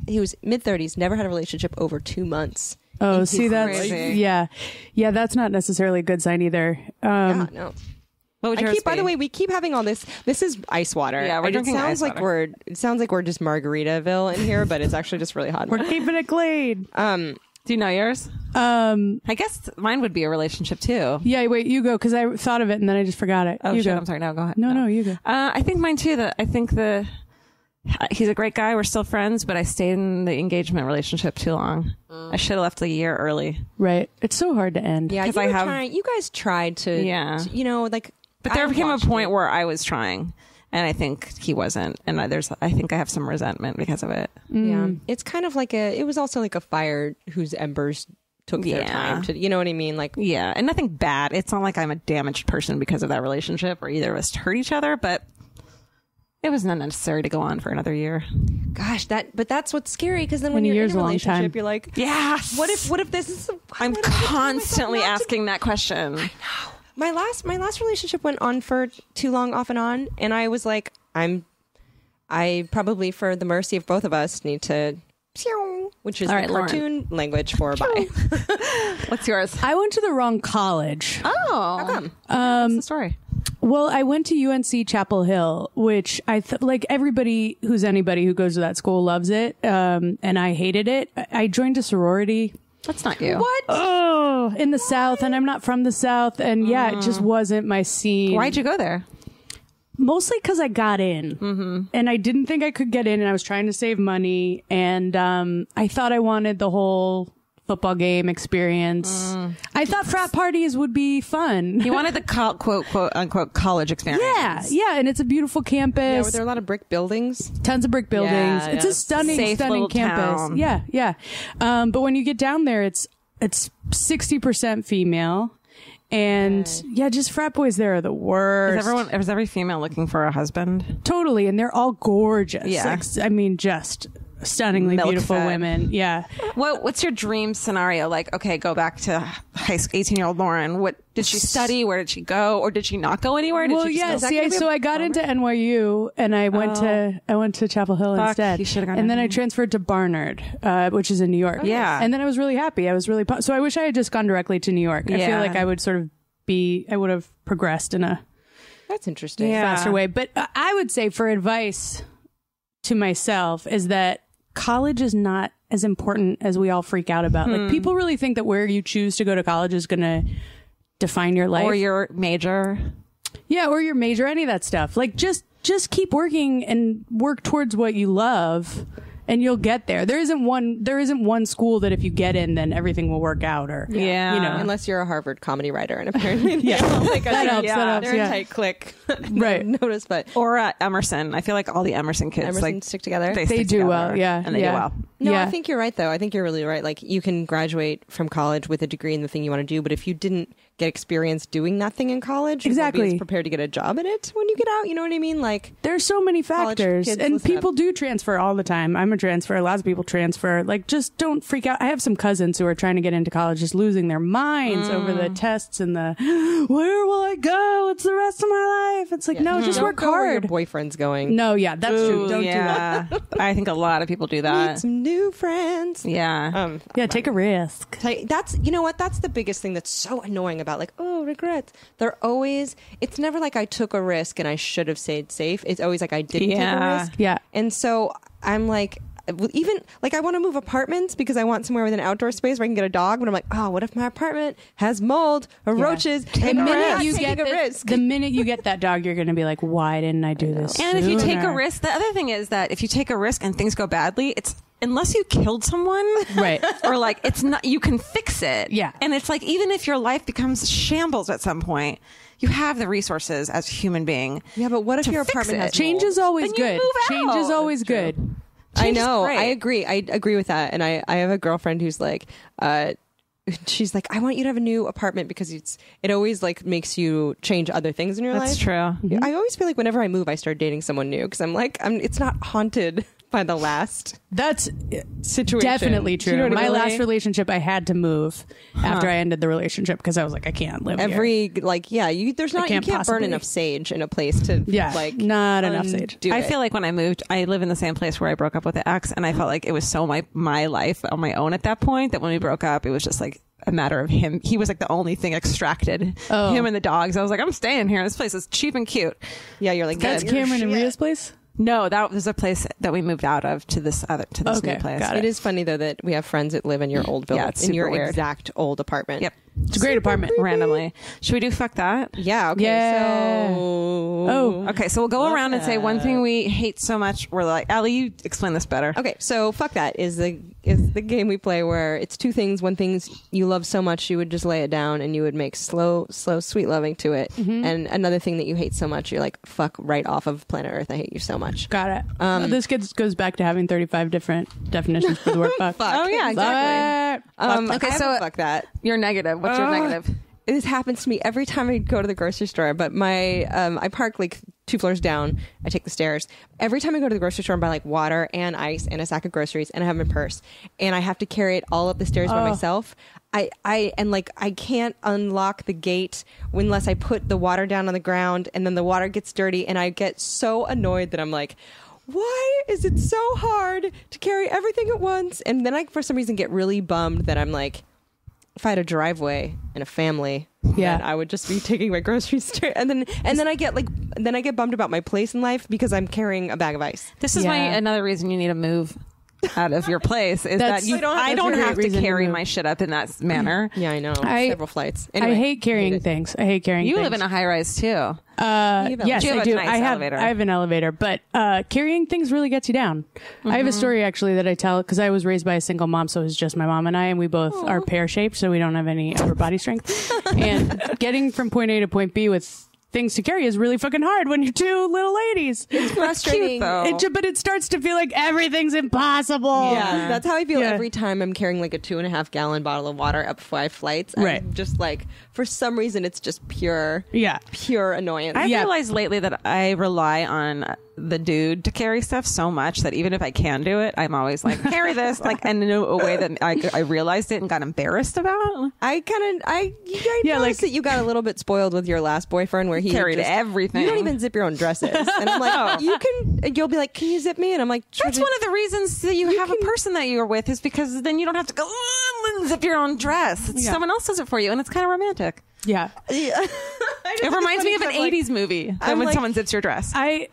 he was mid-30s, never had a relationship over 2 months.
Oh,
And
see, that's
crazy.
yeah, that's not necessarily a good sign either.
Yeah, no.
What would yours
By
be?
the way, we keep having all this. This is ice water.
Yeah, we're
And
drinking
it sounds
ice
like
water.
it sounds like we're just Margaritaville in here, but it's actually just really hot.
We're keeping it clean.
Do you know yours? I guess mine would be a relationship too.
Yeah, wait, you go, because I thought of it and then I just forgot it.
Oh
you
shit!
go.
I'm sorry. No, go ahead.
No, you go.
I think mine too. I think he's a great guy. We're still friends, but I stayed in the engagement relationship too long. I should have left a year early.
Right. It's so hard to end.
Yeah,
'Cause
you guys tried to.
Yeah.
Like.
But there
I
became a
watched
point
it.
where I was trying, and I think he wasn't. And I think I have some resentment because of it.
Yeah, it's kind of like it was also like a fire whose embers took their
Yeah.
time to. You know what I mean? Like.
Yeah, and nothing bad. It's not like I'm a damaged person because of that relationship, or either of us hurt each other. But it was not necessary to go on for another year.
Gosh, but that's what's scary because then when
20
you're
years
in a
a long
relationship,
time.
you're like,
Yeah.
what if this is?
I'm
what if I tell myself
constantly
not to-
asking that question.
My last relationship went on for too long, off and on, and I was like, I probably, for the mercy of both of us, need to, which is
All
the
right, Lauren.
cartoon language for bye.
What's yours?
I went to the wrong college.
Oh,
How come?
what's the story?
Well, I went to UNC Chapel Hill, which like everybody anybody who goes to that school loves it. And I hated it. I joined a sorority.
That's not you.
What?
Oh, in the South, and I'm not from the South, and yeah, it just wasn't my scene.
Why'd you go there?
Mostly because I got in, and I didn't think I could get in, and I was trying to save money, and I thought I wanted the whole football game experience. I thought frat parties would be fun.
You wanted the quote unquote college experience.
Yeah, and it's a beautiful campus.
Yeah, were there a lot of brick buildings?
Tons of brick buildings.
Yeah,
it's
yeah.
a stunning
Safe little
campus.
town.
Yeah. But when you get down there, it's 60% female. And yeah, just frat boys there are the worst.
Is every female looking for a husband?
Totally. And they're all gorgeous.
Yeah.
Like, I mean, just stunningly
Milk
beautiful
fed.
women. Yeah.
What's your dream scenario? Like, okay, go back to high school, 18-year-old Lauren. What did she study? Where did she go? Or did she not go anywhere? Did
Well,
she just
yeah.
go-
See, so I got into NYU, and I went to Chapel Hill
Fuck,
instead.
you should've gone
and
to
then I
NYU.
transferred to Barnard, which is in New York.
Yeah.
And then I was really happy. I was really so I wish I had just gone directly to New York. I feel
Yeah.
like I would I would have progressed in a
That's interesting.
Yeah.
faster way. But I would say, for advice to myself, is that college is not as important as we all freak out about. Like, people really think that where you choose to go to college is going to define your life,
or your major?
yeah, or your major, any of that stuff. Like, just keep working and work towards what you love, and you'll get there. There isn't one school that if you get in, then everything will work out. Or
Yeah.
you know,
Unless you're a Harvard comedy writer, and apparently
Yeah.
like
That helps, that helps,
they're
yeah.
a tight clique.
Right.
Notice, but
Or Emerson. I feel like all the Emerson kids
Emerson stick together.
They
stick
do
together,
well, yeah,
and they
yeah.
do well.
No,
Yeah.
I think you're right, though. I think you're really right. Like, you can graduate from college with a degree in the thing you want to do, but if you didn't get experience doing that thing in college, you won't be
Exactly.
as prepared to get a job in it when you get out. You know what I mean? Like,
There's so many
College
factors,
kids,
and
listen
people
up.
do transfer all the time. I'm a transfer. Lots of people transfer. Like, just don't freak out. I have some cousins who are trying to get into college, just losing their minds over the tests and the where will I go? It's the rest of my life. It's like, no, just
don't
work
go where your
hard.
boyfriend's going.
No, yeah, that's true.
Ooh,
Don't do that.
yeah. I think a lot of people do
Meet
that.
some new friends.
Yeah.
Yeah, take a risk.
That's, you know what? That's the biggest thing that's so annoying about, like, oh, regrets. They're always, it's never like I took a risk and I should have stayed safe. It's always like I didn't take a
Yeah.
risk.
Yeah.
And so I'm like, even like I want to move apartments because I want somewhere with an outdoor space where I can get a dog. But I'm like, oh, what if my apartment has mold or roaches?
The
And I'm
minute
not
you
taking
get
a risk.
the minute you get that dog, you're going to be like, why didn't I do this?
And if you take a
sooner?
risk, the other thing is that if you take a risk and things go badly, it's unless you killed someone,
Right.
or like it's not, you can fix it.
Yeah.
And it's like even if your life becomes shambles at some point, you have the resources as a human being.
Yeah, but what if
to
your
fix
apartment
it.
has
Change
mold?
is always
Then you
good.
move
Change is
out.
always good.
I
Change is
know.
great.
I agree with that. And I have a girlfriend who's like, she's like, I want you to have a new apartment because it always like makes you change other things in your life.
That's true.
Yeah, I always feel like whenever I move, I start dating someone new because I'm like, it's not haunted by the last
That's
situation.
definitely true.
Do you know what I
My
mean?
last relationship, I had to move after I ended the relationship because I was like, I can't live here.
You can't burn
possibly.
enough sage in a place to
not enough sage.
do
I
it.
feel like when I moved, I live in the same place where I broke up with the ex, and I felt like it was so my life on my own at that point that when we broke up, it was just like a matter of him. He was like the only thing extracted. Him and the dogs. I was like, I'm staying here. This place is cheap and cute.
Yeah, you're like
That's
good.
Cameron and Ria's place?
No, that was a place that we moved out of to this new place.
got
It is funny though that we have friends that live in your old village,
Yeah, it's
in your
super weird.
exact old apartment.
Yep.
It's a great apartment.
Randomly. Should we do fuck that?
Yeah. Okay.
Yeah.
So
Okay, so we'll go around and say one thing we hate so much. We're like, Alie, you explain this better.
Okay, so fuck that is the game we play where it's two things. One thing you love so much you would just lay it down and you would make slow, sweet loving to it. And another thing that you hate so much, you're like, fuck right off of planet Earth. I hate you so much.
Got it. This goes back to having 35 different definitions for the word fuck.
Oh, yeah, exactly.
Okay, so fuck that.
You're negative. What's your negative?
This happens to me every time I go to the grocery store, but I park like 2 floors down. I take the stairs. Every time I go to the grocery store and buy like water and ice and a sack of groceries and I have my purse and I have to carry it all up the stairs by myself. I can't unlock the gate unless I put the water down on the ground, and then the water gets dirty and I get so annoyed that I'm like, why is it so hard to carry everything at once? And then I, for some reason, get really bummed that I'm like, if I had a driveway and a family, then I would just be taking my groceries to, and then I get bummed about my place in life because I'm carrying a bag of ice.
This is another reason you need to move out of your place is that I don't have to carry my shit up in that manner.
Yeah, I know. Several flights.
Anyway, I hate carrying things. I hate carrying
You
things.
live in a high rise too.
Yes,
Do you have
I
a
do.
nice
I
elevator?
have an elevator, but carrying things really gets you down. I have a story actually that I tell because I was raised by a single mom, so it was just my mom and I, and we both are pear shaped, so we don't have any upper body strength. And getting from point A to point B with things to carry is really fucking hard when you're two little ladies.
It's frustrating.
Cute, though.
But it starts to feel like everything's impossible.
Yeah, that's how I feel every time I'm carrying like a 2.5 gallon bottle of water up 5 flights.
Right.
I'm just like, for some reason, it's just pure annoyance.
I've realized lately that I rely on the dude to carry stuff so much that even if I can do it, I'm always like, carry this, like, and in a way that I realized it and got embarrassed about.
I noticed that you got a little bit spoiled with your last boyfriend where he
Carried everything.
You don't even zip your own dresses. And I'm like, you'll be like, can you zip me? And I'm like,
That's one of the reasons that you have a person that you're with is because then you don't have to go and zip your own dress. Someone else does it for you, and it's kind of romantic.
Yeah.
It reminds me of an 80s movie when someone zips your dress.
I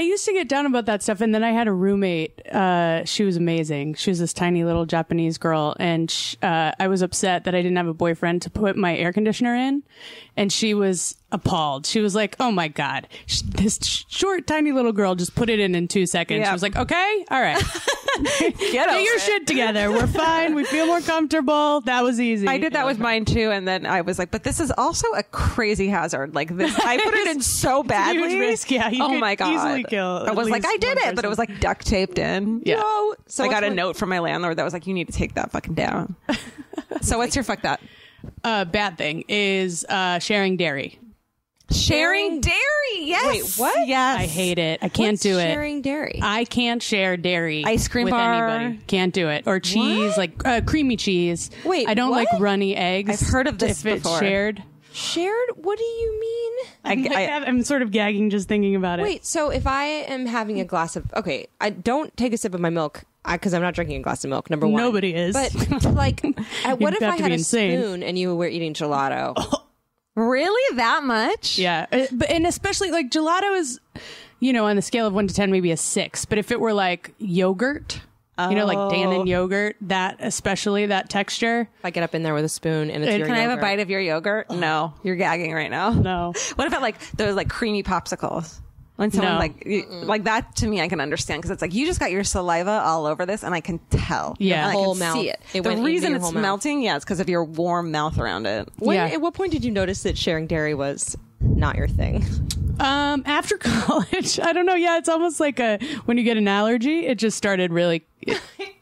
used to get down about that stuff, and then I had a roommate. She was amazing. She was this tiny little Japanese girl, and I was upset that I didn't have a boyfriend to put my air conditioner in, and she was appalled. She was like, oh my God, this short, tiny little girl just put it in 2 seconds.
Yep.
She was like, okay, all right.
Get
your shit together. We're fine. We feel more comfortable. That was easy.
I did that with mine too, and then I was like, but this is also a crazy hazard. Like this, I put it in so badly.
Huge risk, yeah. You
oh
could
my God.
easily kill
I was
at
like,
least
I did
one
it, but it
person.
was like duct taped in.
Yeah.
no.
So I got a note from my landlord that was like, you need to take that fucking down. So what's your fuck that?
Bad thing is sharing dairy.
Sharing dairy. Yes.
Wait, what?
Yes.
I hate it. I can't do it.
Sharing dairy.
I can't share dairy
Ice cream
with
bar.
anybody. Can't do it. Or cheese, like creamy cheese.
Wait,
I don't
what?
like runny eggs.
I've heard of this
if
before.
It's shared.
Shared? What do you mean?
I'm sort of gagging just thinking about it.
Wait, so if I am having a glass of... Okay, I don't take a sip of my milk because I'm not drinking a glass of milk, number one.
Nobody is.
But, like, what if
have
I
to
had
be
a
insane.
spoon and you were eating gelato?
Really? That much?
Yeah. And especially like gelato is, on the scale of 1 to 10, maybe a 6. But if it were like yogurt, like Dannon yogurt, that especially that texture.
If I get up in there with a spoon and it's your
Can I have a
yogurt.
bite of your yogurt? No. You're gagging right now.
No.
What about like those like creamy popsicles? When someone
No.
like that, to me, I can understand because it's like you just got your saliva all over this, and I can tell.
Yeah.
and I
Whole
can
mouth.
see it.
It
The
went into
reason
your
it's
whole mouth.
melting, it's because of your warm mouth around it.
At what point did you notice that sharing dairy was not your thing?
After college, I don't know. Yeah, it's almost like when you get an allergy, it just started really.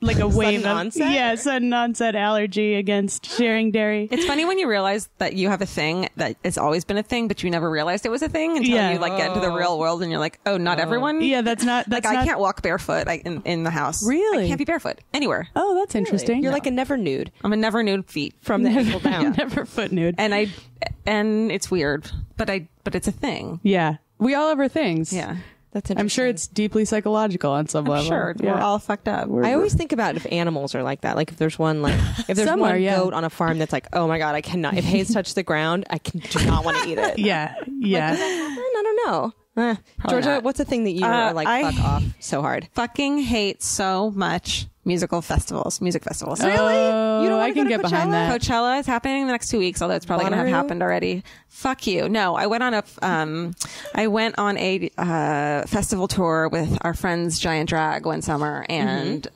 like a wave
Sudden
of
onset?
sudden onset allergy against sharing dairy.
It's funny when you realize that you have a thing that it's always been a thing, but you never realized it was a thing until
Yeah.
you like get into the real world and you're like, oh, not everyone.
Yeah, that's not
Like I can't walk barefoot in the house.
Really?
I can't be barefoot anywhere.
Oh, that's interesting.
You're like a never nude
I'm a never nude feet
from the ankle down.
never foot nude.
and it's weird, but it's a thing.
Yeah, we all have our things.
Yeah.
That's interesting.
I'm sure it's deeply psychological on some level.
Sure.
Yeah.
We're all fucked up.
I always think about if animals are like that. Like if there's one if there's
Somewhere,
one
yeah.
goat on a farm that's like, oh my god, I cannot. If haze touched the ground, do not want to eat it.
Yeah.
I don't know. Georgia,
not.
what's the thing that you are like
I-
fuck off so hard?
fucking hate so much music festivals.
Really?
Oh,
You don't wanna
I can
go to
get behind
Coachella?
that.
Coachella is happening in the next 2 weeks, although it's probably going to have
Bonnaroo?
happened already. Fuck you. No, I went on a festival tour with our friends Giant Drag one summer, and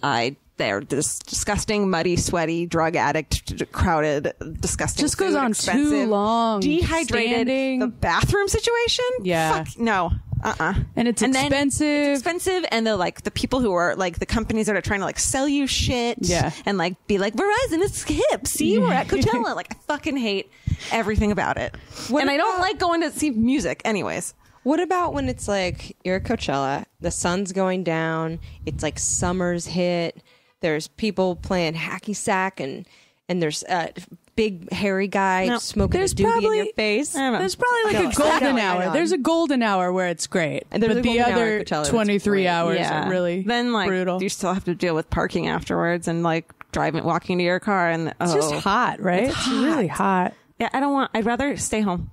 they're this disgusting, muddy, sweaty, drug addict, crowded, disgusting.
Just goes
food,
on
expensive,
too long.
Dehydrated.
Standing.
The bathroom situation.
Yeah.
Fuck no.
And it's
then
expensive.
It's expensive, and the people who are like the companies that are trying to like sell you shit,
Yeah.
and like be like Verizon is hip. See, we're at Coachella. Like I fucking hate everything about it, and I don't like going to see music, anyways.
What about when it's like you're at Coachella, the sun's going down, it's like summer's hit, there's people playing hacky sack, and there's a big hairy guy
No.
smoking a
There's
doobie in
probably-
your face.
I don't know.
There's probably like
No,
a golden
I know.
hour. There's a golden hour where it's great,
And there's
but
a
the
golden hour
other
at Coachella that's
23
great.
hours are really
then like
brutal.
you still have to deal with parking afterwards and like walking to your car, and
It's just hot, right? It's really hot.
Yeah, I'd rather stay home.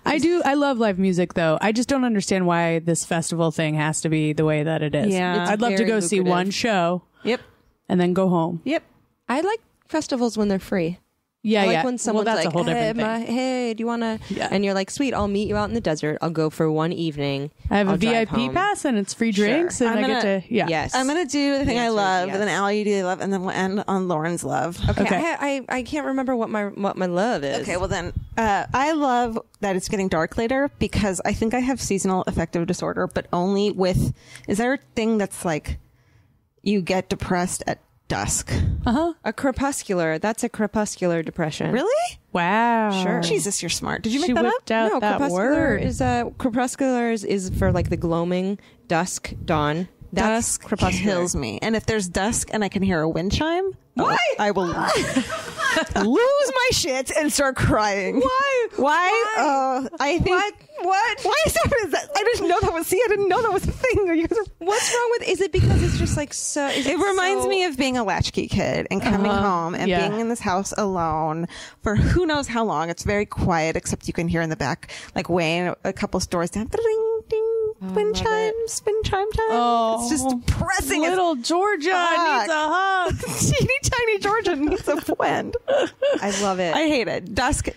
I love live music though. I just don't understand why this festival thing has to be the way that it is.
Yeah. It's
I'd love to
very
go see
lucrative.
one show
Yep.
and then go home.
Yep.
I like festivals when they're free.
Yeah,
I like
yeah.
when someone's
that's
like,
a whole different thing.
hey, do you want to?
Yeah.
And you're like, sweet, I'll meet you out in the desert. I'll go for one evening.
I have
I'll
a
drive
VIP
home.
pass and it's free drinks and
I'm
I get
gonna-
to
Yes.
I'm gonna do the thing I
answer is
love,
yes.
and then Alie, you do the love, and then we'll end on Lauren's love.
Okay. I can't remember what my love is.
Okay, well then, I love that it's getting dark later because I think I have seasonal affective disorder, but only with. Is there a thing that's like you get depressed at dusk?
a crepuscular. That's a crepuscular depression.
Really?
Wow.
Sure.
Jesus, you're smart. Did you make
She
that up?
whipped out
No,
that
crepuscular
word.
crepuscular is for like the gloaming dusk dawn. That's
Dusk
crepuscular.
kills me, and if there's dusk and I can hear a wind chime, I will lose my shit and start crying. Why? I think. What? Why is that? I didn't know that was. See, I didn't know that was a thing. You guys are,
What's wrong with? Is it because it's just like so?
it reminds me of being a latchkey kid and coming home and
Yeah.
being in this house alone for who knows how long. It's very quiet, except you can hear in the back, like Wayne, a couple stores down, ding, ding, wind chimes, wind chime time.
Oh,
it's just depressing.
Little Georgia
Fuck.
needs a hug.
Teeny tiny Georgia needs a friend.
I love it.
I hate it. Dusk.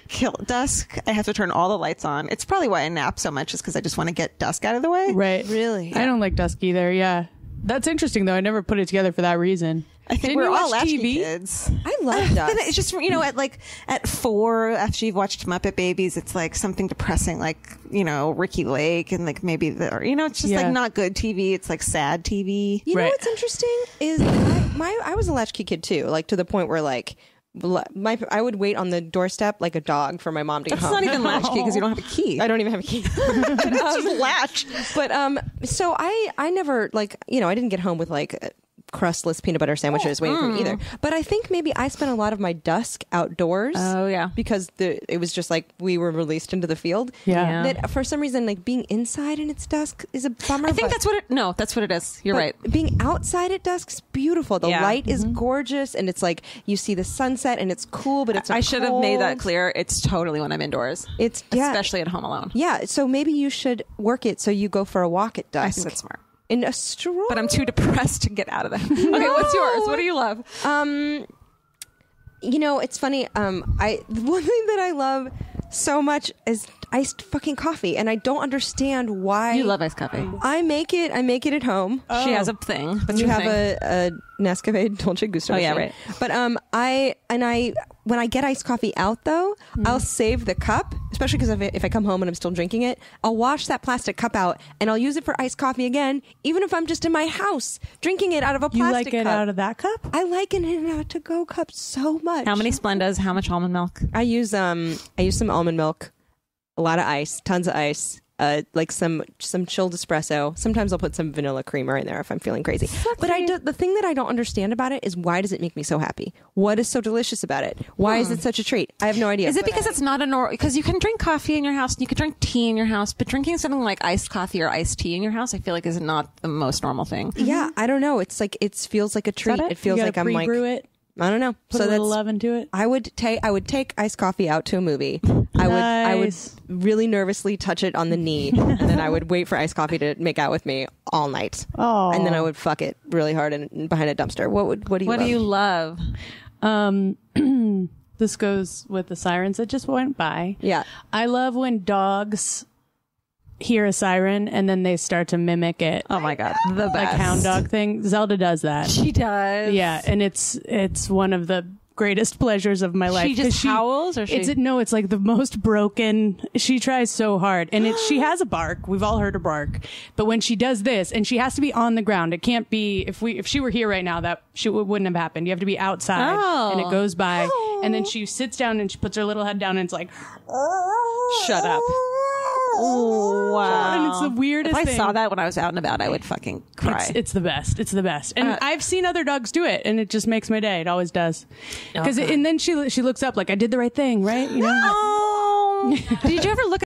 I have to turn all the lights on. It's probably why I nap so much, is because I just want to get dusk out of the way.
Right.
Really?
I don't like dusk either. Yeah. That's interesting though. I never put it together for that reason.
I think
Didn't
we're
you
all
watch
latchkey
TV?
kids.
I love dusk.
Then it's just, at 4 after you've watched Muppet Babies, it's like something depressing, like, Ricky Lake and like maybe it's just
Yeah.
like not good TV. It's like sad TV.
You know
Right.
what's interesting is I was a latchkey kid too, like to the point where like I would wait on the doorstep like a dog for my mom to get
It's
home.
not even latchkey because you don't have a key.
I don't even have a key.
It's just latch.
But so I never I didn't get home with like crustless peanut butter sandwiches waiting for me either. But I think maybe I spent a lot of my dusk outdoors.
Oh, yeah.
because it was just like we were released into the field.
Yeah.
That for some reason like being inside and it's dusk is a bummer.
I think
but-
that's what it is. You're
but
right.
Being outside at dusk is beautiful. The
Yeah.
light is gorgeous, and it's like you see the sunset, and it's cool. But it's
I should have made that
cold.
clear. It's totally when I'm indoors.
It's
especially at home alone.
yeah. So maybe you should work it so you go for a walk at dusk.
I think that's smart.
In a stroll,
But I'm too depressed to get out of that. Okay, what's yours? What do you love?
It's funny. One thing that I love so much is
iced fucking coffee, and I don't understand why.
You love iced coffee.
I make it at home.
She has a thing.
But you have a Nescafe Dolce Gusto.
Oh, yeah,
machine.
right.
But when I get iced coffee out though, I'll save the cup, especially because if I come home and I'm still drinking it, I'll wash that plastic cup out and I'll use it for iced coffee again, even if I'm just in my house drinking it out of a plastic cup.
You like it out of that cup?
I like an In-N-Out to-go cup so much.
How many Splendas? How much almond milk?
I use some almond milk, a lot of ice, tons of ice. Like some chilled espresso. Sometimes I'll put some vanilla creamer in there if I'm feeling crazy. But the thing that I don't understand about it is, why does it make me so happy? What is so delicious about it? Why is it such a treat? I have no idea.
Is it because it's not because you can drink coffee in your house and you can drink tea in your house, but drinking something like iced coffee or iced tea in your house, I feel like is not the most normal thing.
Yeah, I don't know. It's like, it feels like a treat. It feels like I'm like,
pre-brew it.
I don't know.
Put a little love into it.
I would take iced coffee out to a movie. I would really nervously touch it on the knee, and then I would wait for iced coffee to make out with me all night.
Oh.
And then I would fuck it really hard behind a dumpster. What do you love?
This goes with the sirens that just went by.
Yeah.
I love when dogs hear a siren and then they start to mimic it.
Oh my God. The best.
Like hound dog thing. Zelda does that.
She does.
Yeah. And it's one of the greatest pleasures of my life.
She just howls, or
it's like the most broken. She tries so hard, and she has a bark. We've all heard her bark, but when she does this, and she has to be on the ground. It can't be if she were here right now, that wouldn't have happened. You have to be outside, and it goes by, and then she sits down and she puts her little head down, and it's like,
shut up. Oh, wow.
And it's the weirdest
thing. If I
thing.
saw that when I was out and about, I would fucking cry.
It's the best. It's the best. And I've seen other dogs do it, and it just makes my day. It always does. And then she looks up like, I did the right thing, right? You know?
Oh. Did you ever look